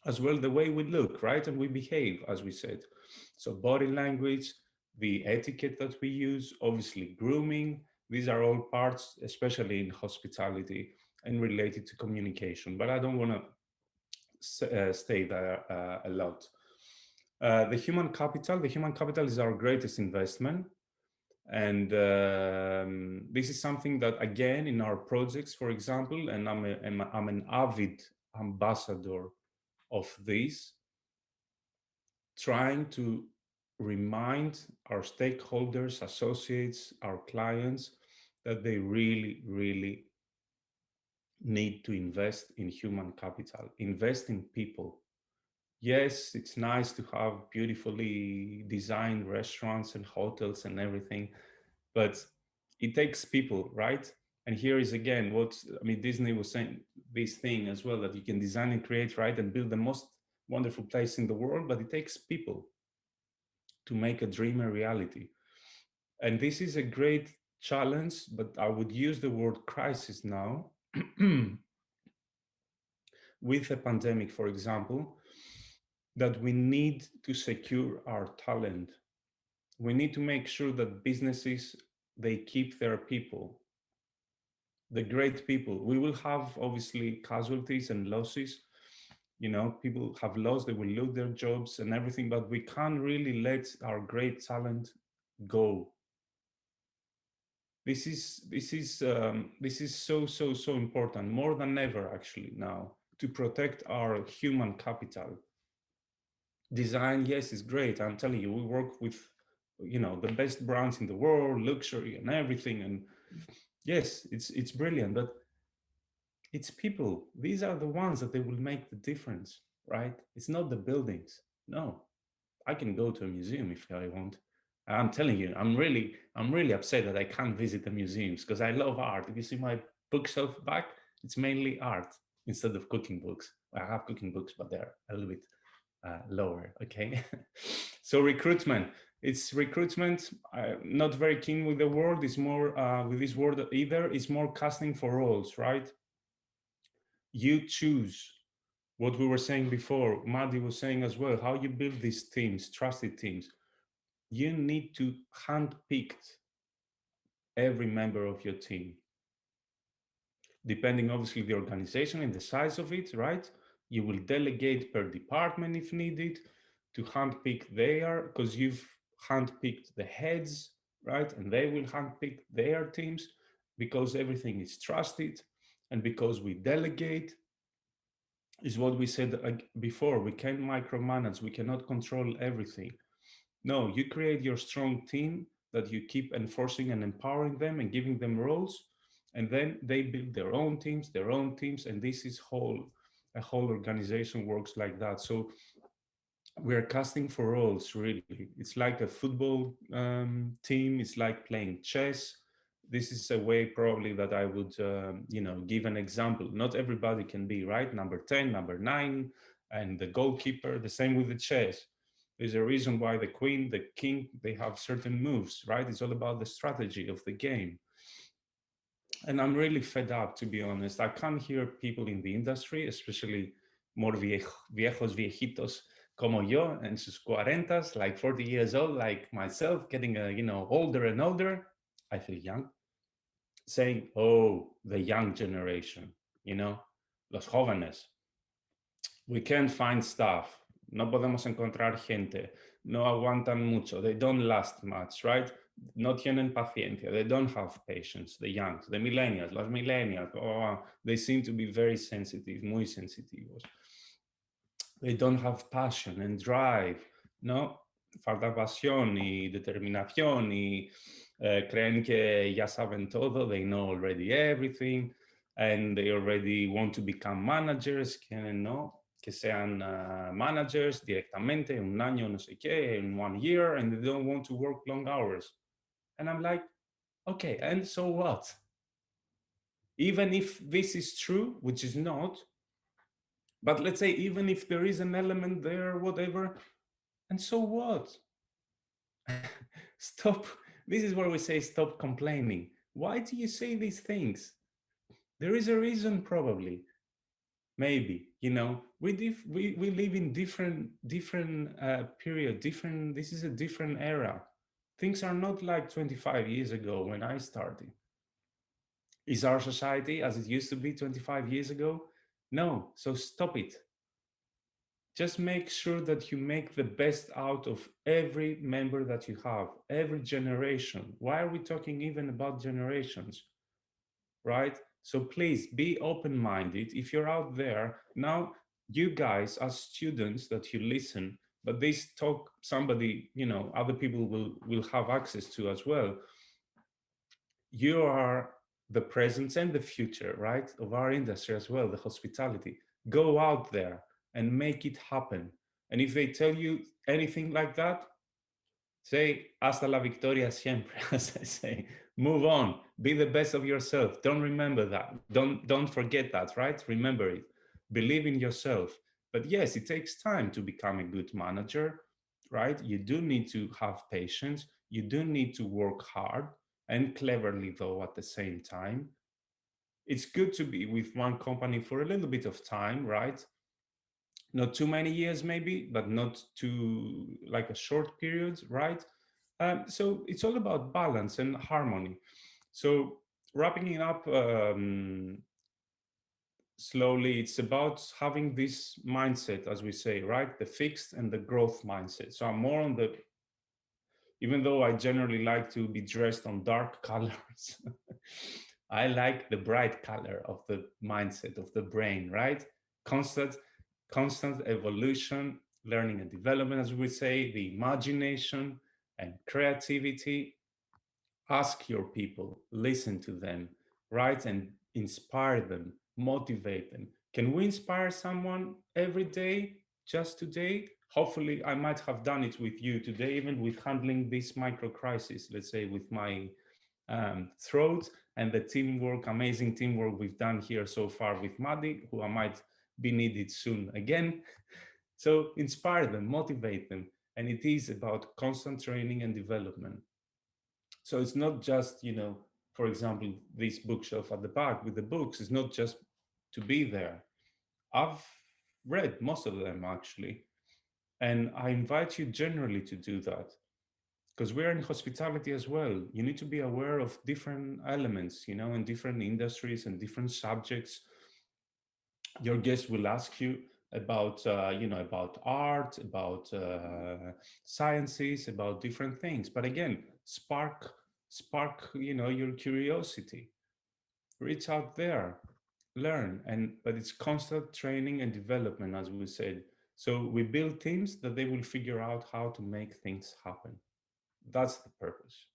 as well the way we look, right? And we behave, as we said. So body language, the etiquette that we use, obviously grooming, these are all parts, especially in hospitality and related to communication. But I don't want to stay there a lot. The human capital is our greatest investment. And this is something that, again, in our projects, for example, and I'm an avid ambassador of this, trying to remind our stakeholders, associates, our clients, that they really, really need to invest in human capital, invest in people. Yes, it's nice to have beautifully designed restaurants and hotels and everything, but it takes people, right? And here is again Disney was saying this thing as well, that you can design and create, right, and build the most wonderful place in the world, but it takes people to make a dream a reality. And this is a great challenge, but I would use the word crisis now. With the pandemic, for example, that we need to secure our talent. We need to make sure that businesses, they keep their people, the great people. We will have obviously casualties and losses. You know, people have lost, they will lose their jobs and everything, but we can't really let our great talent go. This is so important, more than ever actually now, to protect our human capital. Design, yes, is great. I'm telling you, we work with, you know, the best brands in the world, luxury and everything, and yes, it's brilliant, but it's people. These are the ones that they will make the difference, right? It's not the buildings. No, I can go to a museum if I want, I'm telling you, I'm really upset that I can't visit the museums because I love art. If you see my bookshelf back, it's mainly art instead of cooking books. I have cooking books, but they're a little bit lower. Okay. So recruitment. It's recruitment. I'm not very keen with the word. It's more with this word either. It's more casting for roles, right? You choose what we were saying before. Maddie was saying as well, how you build these teams, trusted teams. You need to handpick every member of your team, depending obviously the organization and the size of it, right? You will delegate per department if needed to handpick their, because you've handpicked the heads, right? And they will handpick their teams because everything is trusted and because we delegate. Is what we said before. We can't micromanage. We cannot control everything. No, you create your strong team that you keep enforcing and empowering them and giving them roles, and then they build their own teams, and this is a whole organization works like that. So we're casting for roles, really. It's like a football team. It's like playing chess. This is a way probably that I would, give an example. Not everybody can be, right? Number 10, number 9, and the goalkeeper, the same with the chess. There's a reason why the queen, the king, they have certain moves, right? It's all about the strategy of the game. And I'm really fed up, to be honest. I can't hear people in the industry, especially more viejos, viejitos, como yo, en sus cuarentas, like 40 years old, like myself, getting older and older. I feel young. Saying, oh, the young generation, los jóvenes. We can't find stuff. No podemos encontrar gente. No aguantan mucho. They don't last much, right? No tienen paciencia. They don't have patience. The youngs, the millennials, los millennials, they seem to be very sensitive, muy sensitivos. They don't have passion and drive, ¿no? Falta pasión y determinación y creen que ya saben todo. They know already everything and they already want to become managers, que sean managers directamente, un año, no sé qué, in 1 year, and they don't want to work long hours. And I'm like, okay, and so what? Even if this is true, which is not, but let's say even if there is an element there, whatever, and so what? Stop. This is where we say stop complaining. Why do you say these things? There is a reason, probably. Maybe, we live in different period, this is a different era. Things are not like 25 years ago when I started. Is our society as it used to be 25 years ago? No, so stop it. Just make sure that you make the best out of every member that you have, every generation. Why are we talking even about generations, right? So please be open-minded. If you're out there now, you guys as students that you listen, but this talk, somebody, other people will have access to as well. You are the present and the future, right, of our industry as well, the hospitality. Go out there and make it happen. And if they tell you anything like that, say, hasta la victoria siempre, as I say. Move on, be the best of yourself. Don't remember that. Don't forget that, right? Remember it. Believe in yourself. But yes, it takes time to become a good manager, right? You do need to have patience. You do need to work hard and cleverly, though, at the same time. It's good to be with one company for a little bit of time, right? Not too many years maybe, but not too like a short period, right? So it's all about balance and harmony. So wrapping it up slowly, it's about having this mindset, as we say, right? The fixed and the growth mindset. So I'm more on the, even though I generally like to be dressed on dark colors, I like the bright color of the mindset of the brain, right? Constant evolution, learning and development, as we say, the imagination and creativity. Ask your people, listen to them, right? And inspire them, motivate them. Can we inspire someone every day, just today? hopefully I might have done it with you today, even with handling this micro crisis, let's say with my throat and the teamwork, amazing teamwork we've done here so far with Maddie, who I might be needed soon again. So inspire them, motivate them. And it is about constant training and development. So it's not just, for example, this bookshelf at the back with the books, it's not just to be there. I've read most of them actually. And I invite you generally to do that, because we're in hospitality as well. You need to be aware of different elements, in different industries and different subjects. Your guest will ask you about, about art, about sciences, about different things. But again, spark, your curiosity. Reach out there, learn, but it's constant training and development, as we said. So we build teams that they will figure out how to make things happen. That's the purpose.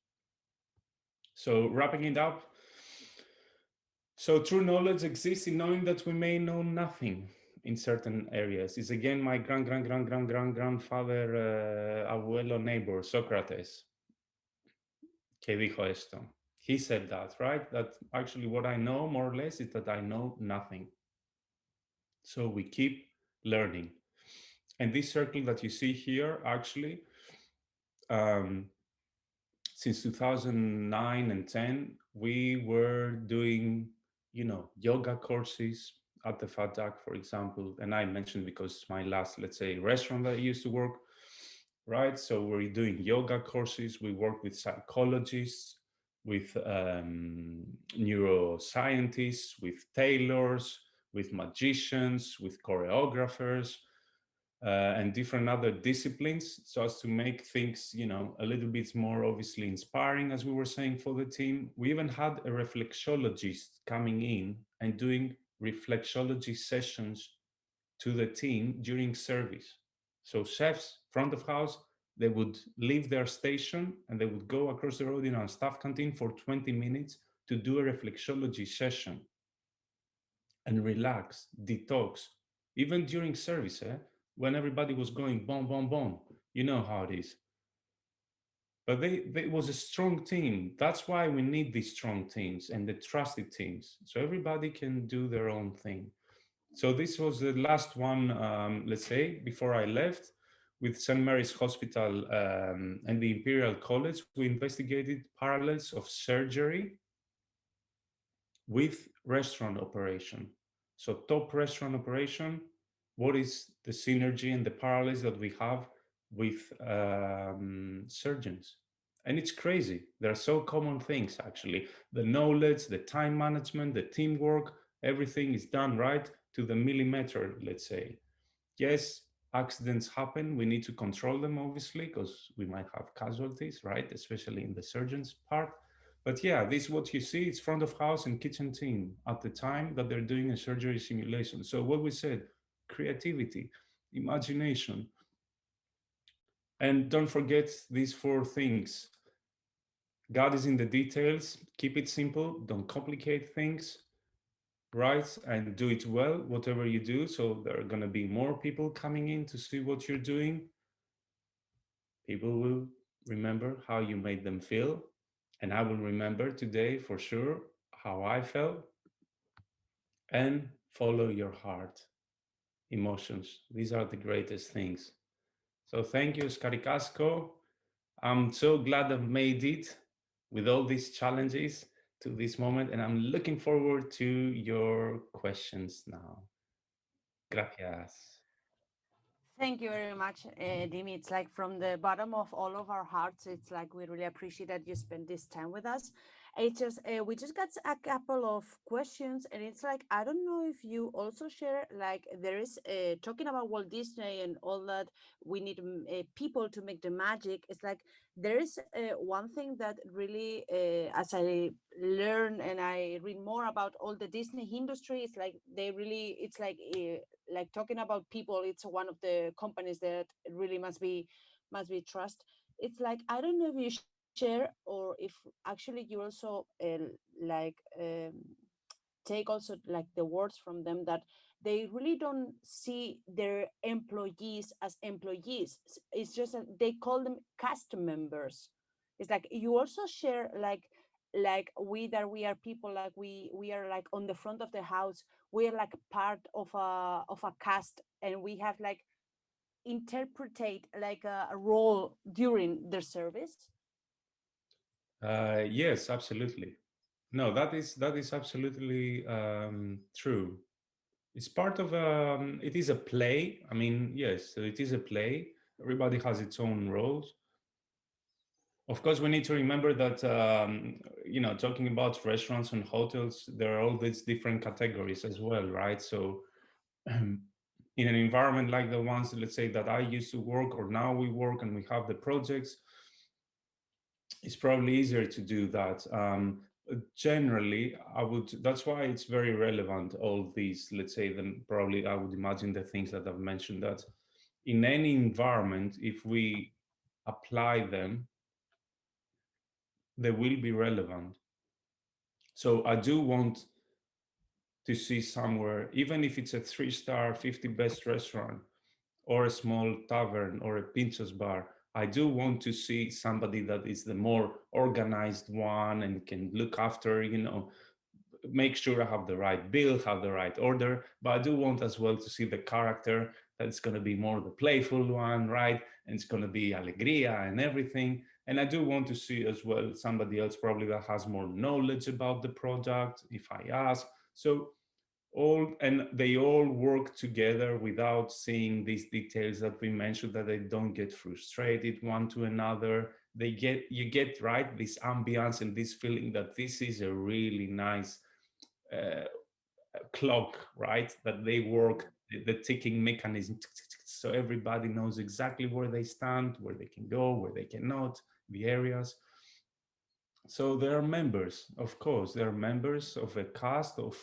So wrapping it up. So true knowledge exists in knowing that we may know nothing in certain areas. It's again my grandfather, abuelo neighbor, Socrates, que dijo esto. He said that, right? That actually what I know more or less is that I know nothing. So we keep learning. And this circle that you see here, actually, since 2009 and 10, we were doing, yoga courses at the Fat Duck, for example. And I mentioned because it's my last, let's say, restaurant that I used to work, right? So we're doing yoga courses. We work with psychologists, with neuroscientists, with tailors, with magicians, with choreographers, and different other disciplines, so as to make things, a little bit more obviously inspiring, as we were saying, for the team. We even had a reflexologist coming in and doing reflexology sessions to the team during service. So chefs, front of house, they would leave their station and they would go across the road in our staff canteen for 20 minutes to do a reflexology session and relax, detox, even during service, when everybody was going boom, boom, boom. You know how it is. But they was a strong team. That's why we need these strong teams and the trusted teams, so everybody can do their own thing. So this was the last one, let's say, before I left. With St. Mary's Hospital and the Imperial College, we investigated parallels of surgery with restaurant operation. So top restaurant operation, what is the synergy and the parallels that we have with surgeons? And it's crazy. There are so common things, actually. The knowledge, the time management, the teamwork, everything is done right to the millimeter, let's say. Yes, accidents happen. We need to control them, obviously, because we might have casualties, right? Especially in the surgeon's part. But yeah, this is what you see. It's front of house and kitchen team at the time that they're doing a surgery simulation. So what we said, creativity, imagination. And don't forget these 4 things. God is in the details. Keep it simple. Don't complicate things, right? And do it well, whatever you do. So there are going to be more people coming in to see what you're doing. People will remember how you made them feel. And I will remember today for sure how I felt. And follow your heart, emotions. These are the greatest things. So thank you, Scaricasco. I'm so glad I've made it with all these challenges to this moment, and I'm looking forward to your questions now. Gracias. Thank you very much, Dimi. It's like from the bottom of all of our hearts, it's like we really appreciate that you spend this time with us. It's just we just got a couple of questions, and it's like I don't know if you also share like there is talking about Walt Disney and all that. We need people to make the magic. It's like there is one thing that really, as I learn and I read more about all the Disney industry, it's like they really, it's like talking about people. It's one of the companies that really must be trust. It's like I don't know if you share or if actually you also like take also like the words from them that they really don't see their employees as employees. It's just that they call them cast members. It's like you also share like we are people, like we are like on the front of the house, we are like part of a cast, and we have like interpretate like a role during their service. Yes, absolutely. No, that is absolutely true. It's part of it is a play. I mean, yes, so it is a play. Everybody has its own roles. Of course, we need to remember that, you know, talking about restaurants and hotels, there are all these different categories as well, right? So in an environment like the ones, let's say, that I used to work, or now we work and we have the projects, it's probably easier to do that. Generally, that's why it's very relevant, all these, let's say, probably I would imagine the things that I've mentioned, that in any environment, if we apply them, they will be relevant. So I do want to see somewhere, even if it's a 3-star 50 best restaurant or a small tavern or a Pinchos bar, I do want to see somebody that is the more organized one and can look after, you know, make sure I have the right bill, have the right order. But I do want as well to see the character that's going to be more the playful one, right? And it's going to be alegria and everything. And I do want to see as well somebody else probably that has more knowledge about the product if I ask. So they all work together without seeing these details that we mentioned, that they don't get frustrated one to another. You get right this ambience and this feeling that this is a really nice clock, right? That they work the ticking mechanism, so everybody knows exactly where they stand, where they can go, where they cannot, the areas. So there are members, of course, they are members of a cast of,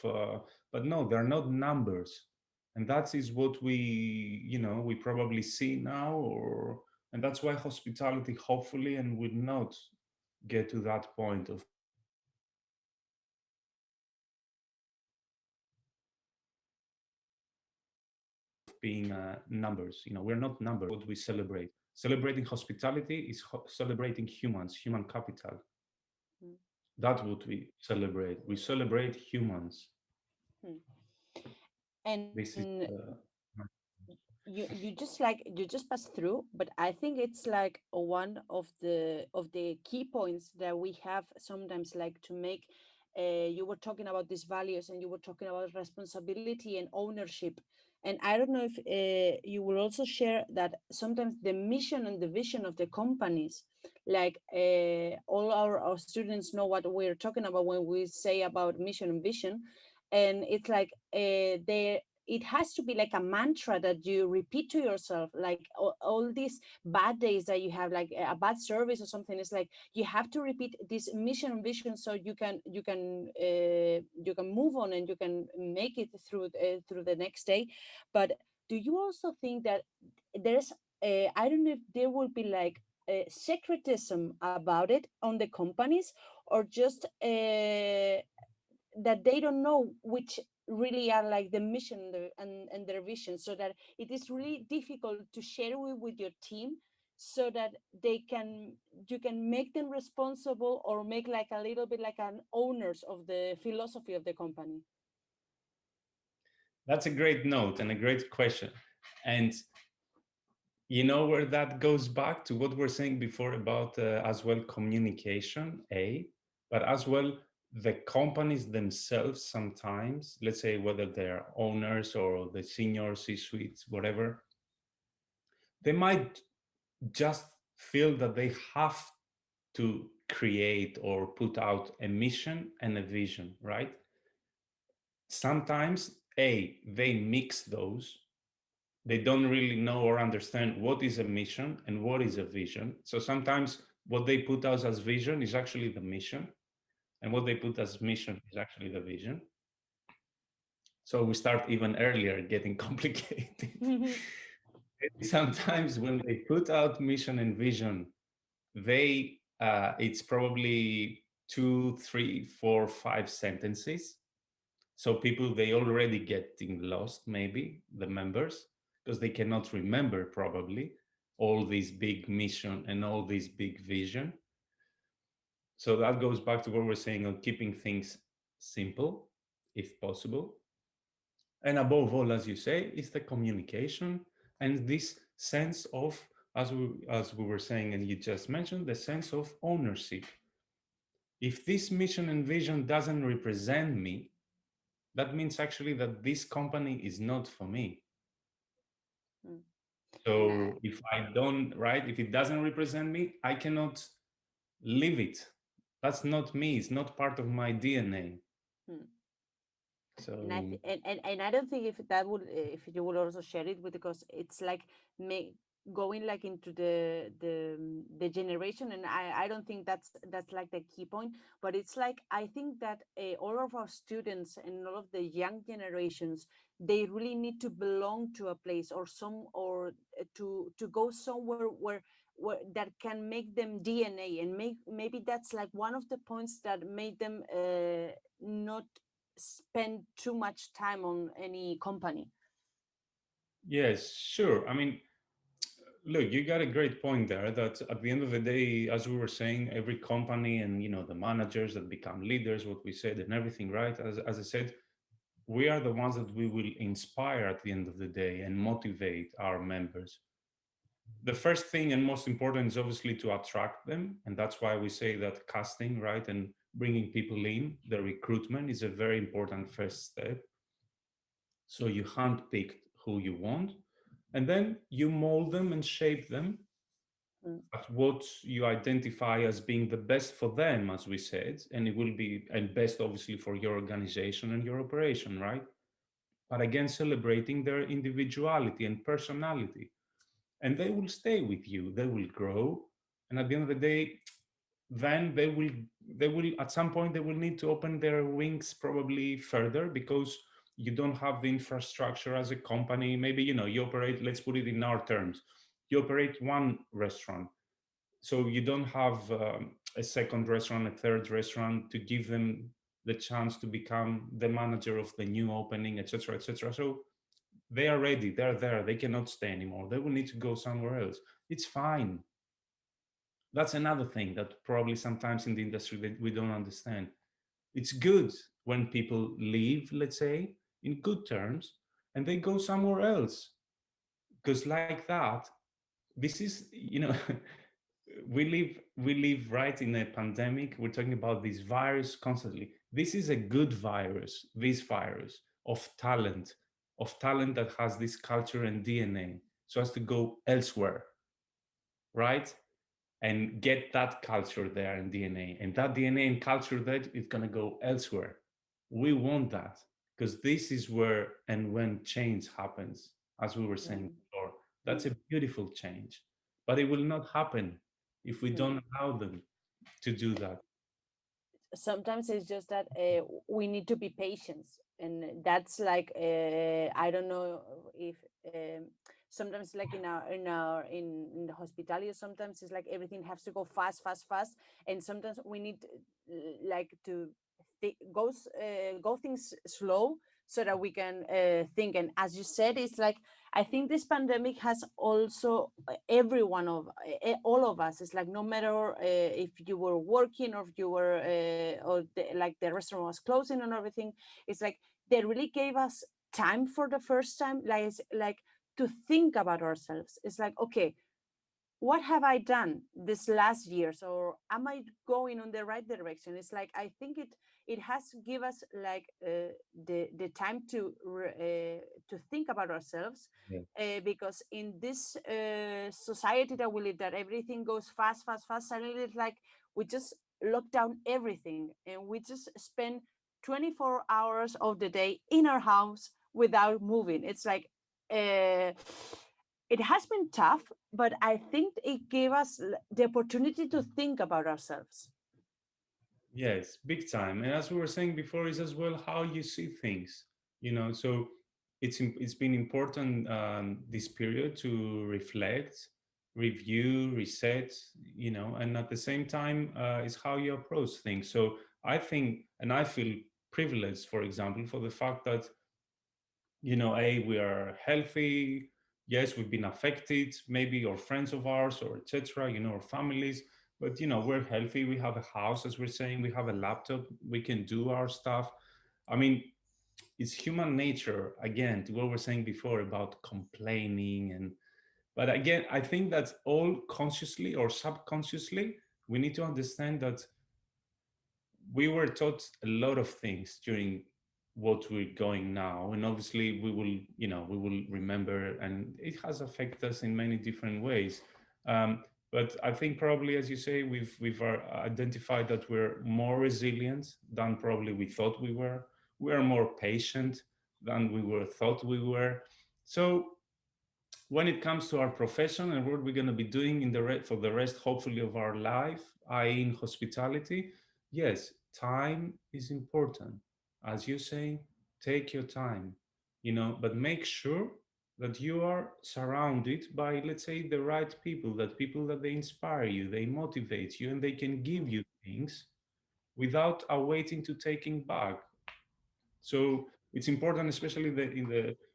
but no, they're not numbers. And that is what we probably see now, and that's why hospitality, hopefully, and will not get to that point of being numbers. We're not numbers. What we celebrate. Celebrating hospitality is celebrating humans, human capital. Mm. That's what we celebrate. We celebrate humans. And This is you just pass through, but I think it's like one of the key points that we have sometimes, like to make. You were talking about these values, and you were talking about responsibility and ownership. And I don't know if you will also share that sometimes the mission and the vision of the companies, like all our students know what we're talking about when we say about mission and vision. And it's like it has to be like a mantra that you repeat to yourself, like all these bad days that you have, like a bad service or something. It's like you have to repeat this mission and vision, so you can move on and you can make it through the next day. But do you also think that there's I don't know if there will be like secretism about it on the companies, or just that they don't know which really are like the mission and their vision, so that it is really difficult to share with your team, so that you can make them responsible, or make like a little bit like an owners of the philosophy of the company? That's a great note and a great question. And you know where that goes back to what we're saying before about as well communication, but as well the companies themselves sometimes, let's say whether they're owners or the senior C-suites, whatever, they might just feel that they have to create or put out a mission and a vision, right? Sometimes, they mix those. They don't really know or understand what is a mission and what is a vision. So sometimes what they put out as vision is actually the mission, and what they put as mission is actually the vision. So we start even earlier getting complicated. Sometimes when they put out mission and vision, it's probably 2, 3, 4, 5 sentences. So people, they already getting lost, maybe the members, because they cannot remember probably all this big mission and all this big vision. So that goes back to what we're saying on keeping things simple, if possible. And above all, as you say, is the communication and this sense of, as we were saying, and you just mentioned, the sense of ownership. If this mission and vision doesn't represent me, that means actually that this company is not for me. Mm. So if I don't, right, if it doesn't represent me, I cannot live it. That's not me. It's not part of my DNA. Mm. So And I don't think if that would if you would also share it with, because it's like going like into the generation, and I don't think that's like the key point, but it's like I think that all of our students and all of the young generations, they really need to belong to a place or to go somewhere where that can make them DNA, and maybe that's like one of the points that made them not spend too much time on any company. yes, sure. I mean, look, you got a great point there, that at the end of the day, as we were saying, every company and, you know, the managers that become leaders, what we said and everything, right? As I said, we are the ones that we will inspire at the end of the day and motivate our members. The first thing and most important is obviously to attract them. And that's why we say that casting, right, and bringing people in, the recruitment is a very important first step. So you handpick who you want, and then you mold them and shape them at what you identify as being the best for them, as we said, and it will be and best obviously for your organization and your operation, right? But again, celebrating their individuality and personality. And they will stay with you, they will grow. And at the end of the day, then they will at some point they will need to open their wings probably further, because you don't have the infrastructure as a company. Maybe, you know, you operate, let's put it in our terms, you operate one restaurant, so you don't have a second restaurant, a third restaurant to give them the chance to become the manager of the new opening, etc., etc. So they are ready, they're there, they cannot stay anymore, they will need to go somewhere else. It's fine. That's another thing that probably sometimes in the industry that we don't understand. It's good when people leave, let's say, in good terms, and they go somewhere else, because like that, this is, you know, we live right in a pandemic. We're talking about this virus constantly. This is a good virus, this virus of talent that has this culture and DNA, so as to go elsewhere, right? And get that culture there and DNA. And that DNA and culture that is going to go elsewhere. We want that, because this is where and when change happens, as we were saying before. That's a beautiful change. But it will not happen if we don't allow them to do that. Sometimes it's just that we need to be patient, and that's like I don't know if sometimes like in the hospitality, sometimes it's like everything has to go fast, and sometimes we need like to go things slow, so that we can think. And as you said, it's like I think this pandemic has also every one of all of us. It's like no matter if you were working or if you were like the restaurant was closing and everything. It's like they really gave us time for the first time, like to think about ourselves. It's like, okay, what have I done this last years, or am I going on the right direction? It's like I think it has give us like the time to think about ourselves, Yeah. because in this society that we live, that everything goes fast, suddenly it's like we just lock down everything, and we just spend 24 hours of the day in our house without moving. It's like it has been tough, but I think it gave us the opportunity to think about ourselves. Yes, big time. And as we were saying before, is as well how you see things. You know, so it's been important this period to reflect, review, reset. You know, and at the same time, is how you approach things. So I think, and I feel privileged, for example, for the fact that, you know, we are healthy. Yes, we've been affected, maybe or friends of ours or etc., you know, our families, but you know, we're healthy. We have a house, as we're saying, we have a laptop, we can do our stuff. I mean, it's human nature, again, to what we're saying before about complaining. And but again, I think that all consciously or subconsciously, we need to understand that we were taught a lot of things during what we're going now, and obviously we will, you know, we will remember, and it has affected us in many different ways. But I think probably, as you say, we've identified that we're more resilient than probably we thought we were. We are more patient than we were thought we were. So when it comes to our profession and what we're going to be doing in for the rest, hopefully, of our life, i.e. in hospitality, yes, time is important. As you say, take your time, you know, but make sure that you are surrounded by, let's say, the right people, that people that they inspire you, they motivate you, and they can give you things without awaiting to taking back. So it's important, especially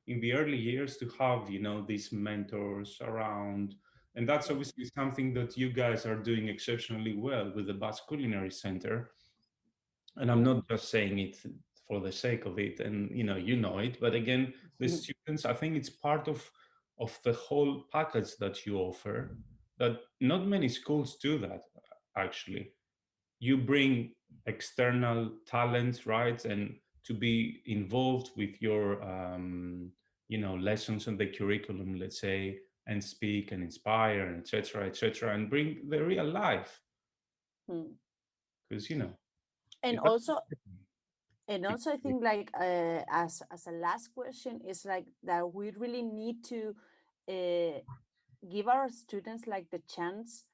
in the early years, to have, you know, these mentors around, and that's obviously something that you guys are doing exceptionally well with the Basque Culinary Center. And I'm not just saying it for the sake of it, and you know it, but again, the students, I think it's part of the whole package that you offer, that not many schools do that actually. You bring external talent, right, and to be involved with your lessons on the curriculum, let's say, and speak and inspire, etc., and bring the real life, because And it does also, happen. I think, like, as a last question, is like that we really need to give our students like the chance,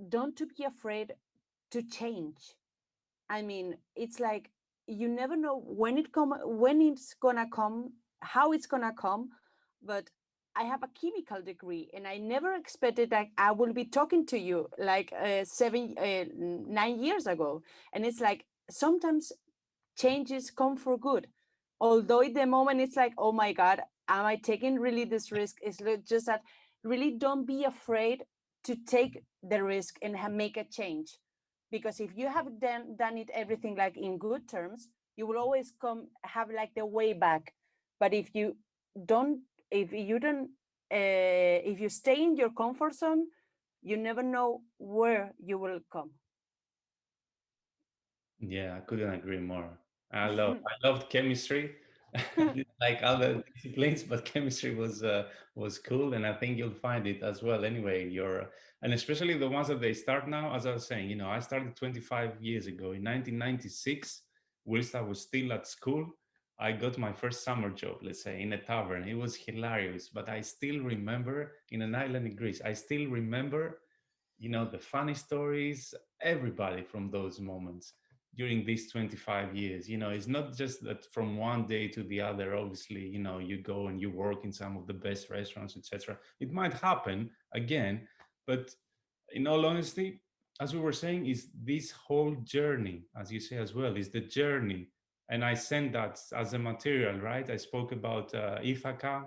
don't to be afraid to change. I mean, it's like you never know when it's gonna come, how it's gonna come. But I have a chemical degree, and I never expected that I will be talking to you like 9 years ago. And it's like sometimes changes come for good. Although at the moment it's like, oh my God, am I taking really this risk? It's just that really don't be afraid to take the risk and make a change. Because if you have done it everything like in good terms, you will always have like the way back. But if you don't, if you stay in your comfort zone, you never know where you will come. Yeah, I couldn't agree more. I loved chemistry, like other disciplines, but chemistry was cool, and I think you'll find it as well. Anyway, and especially the ones that they start now. As I was saying, I started 25 years ago in 1996, whilst I was still at school. I got my first summer job, let's say, in a tavern. It was hilarious, but I still remember, in an island in Greece, I still remember, the funny stories, everybody from those moments during these 25 years. It's not just that from one day to the other, obviously, you go and you work in some of the best restaurants, etc. It might happen again, but in all honesty, as we were saying, is this whole journey, as you say as well, is the journey. And I sent that as a material, right? I spoke about Ithaca,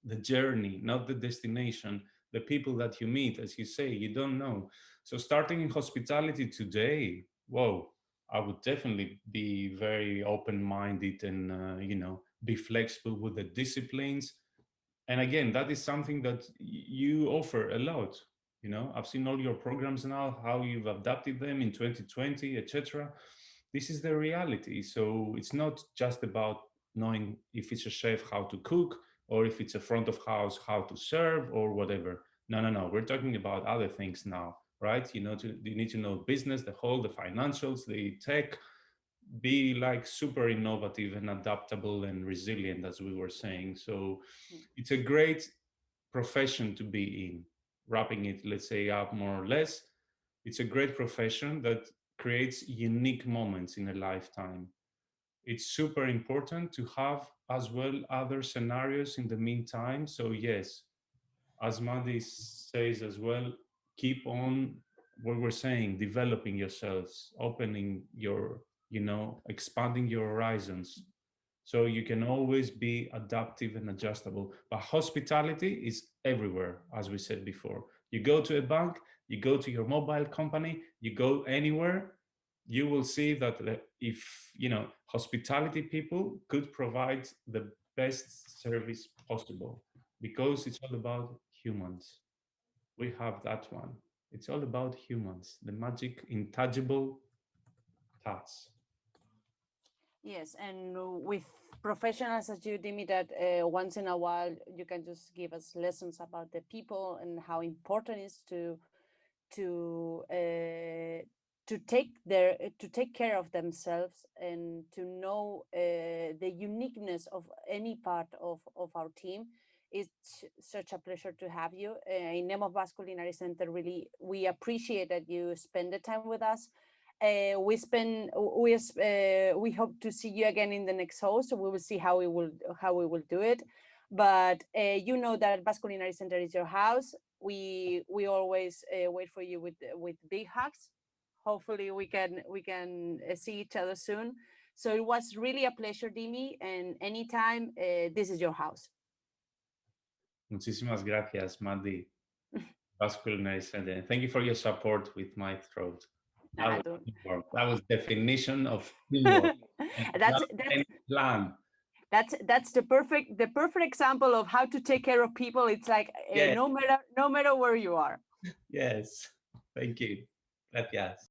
the journey, not the destination, the people that you meet, as you say, you don't know. So starting in hospitality today, whoa, I would definitely be very open-minded and, be flexible with the disciplines. And again, that is something that you offer a lot. I've seen all your programs now, how you've adapted them in 2020, etc. This is the reality. So it's not just about knowing, if it's a chef, how to cook, or if it's a front of house, how to serve, or whatever. No. We're talking about other things now, right? You need to know business, the whole, the financials, the tech, be like super innovative and adaptable and resilient, as we were saying. So it's a great profession to be in. Wrapping it, let's say, up more or less, it's a great profession that creates unique moments in a lifetime. It's super important to have as well other scenarios in the meantime. So yes, as Madi says as well, keep on what we're saying, developing yourselves, opening your you know, expanding your horizons. So you can always be adaptive and adjustable. But hospitality is everywhere, as we said before. You go to a bank, you go to your mobile company, you go anywhere, you will see that if, you know, hospitality people could provide the best service possible, because it's all about humans. We have that one. It's all about humans, the magic, intangible touch. Yes, and with professionals as you, Dimi, that once in a while you can just give us lessons about the people and how important it is to take care of themselves and to know the uniqueness of any part of our team. It's such a pleasure to have you in name of Basque Culinary Center. Really, we appreciate that you spend the time with us. We hope to see you again in the next host. We will see how we will do it. But you know that Basque Culinary Center is your house. We always wait for you with big hugs. Hopefully we can see each other soon. So it was really a pleasure, Dimi, and anytime this is your house. Muchísimas gracias, Mandy. Basque Culinary Center. Thank you for your support with my throat. That was definition of teamwork. That's plan. That's the perfect example of how to take care of people. It's like no matter where you are. Yes. Thank you. Gracias.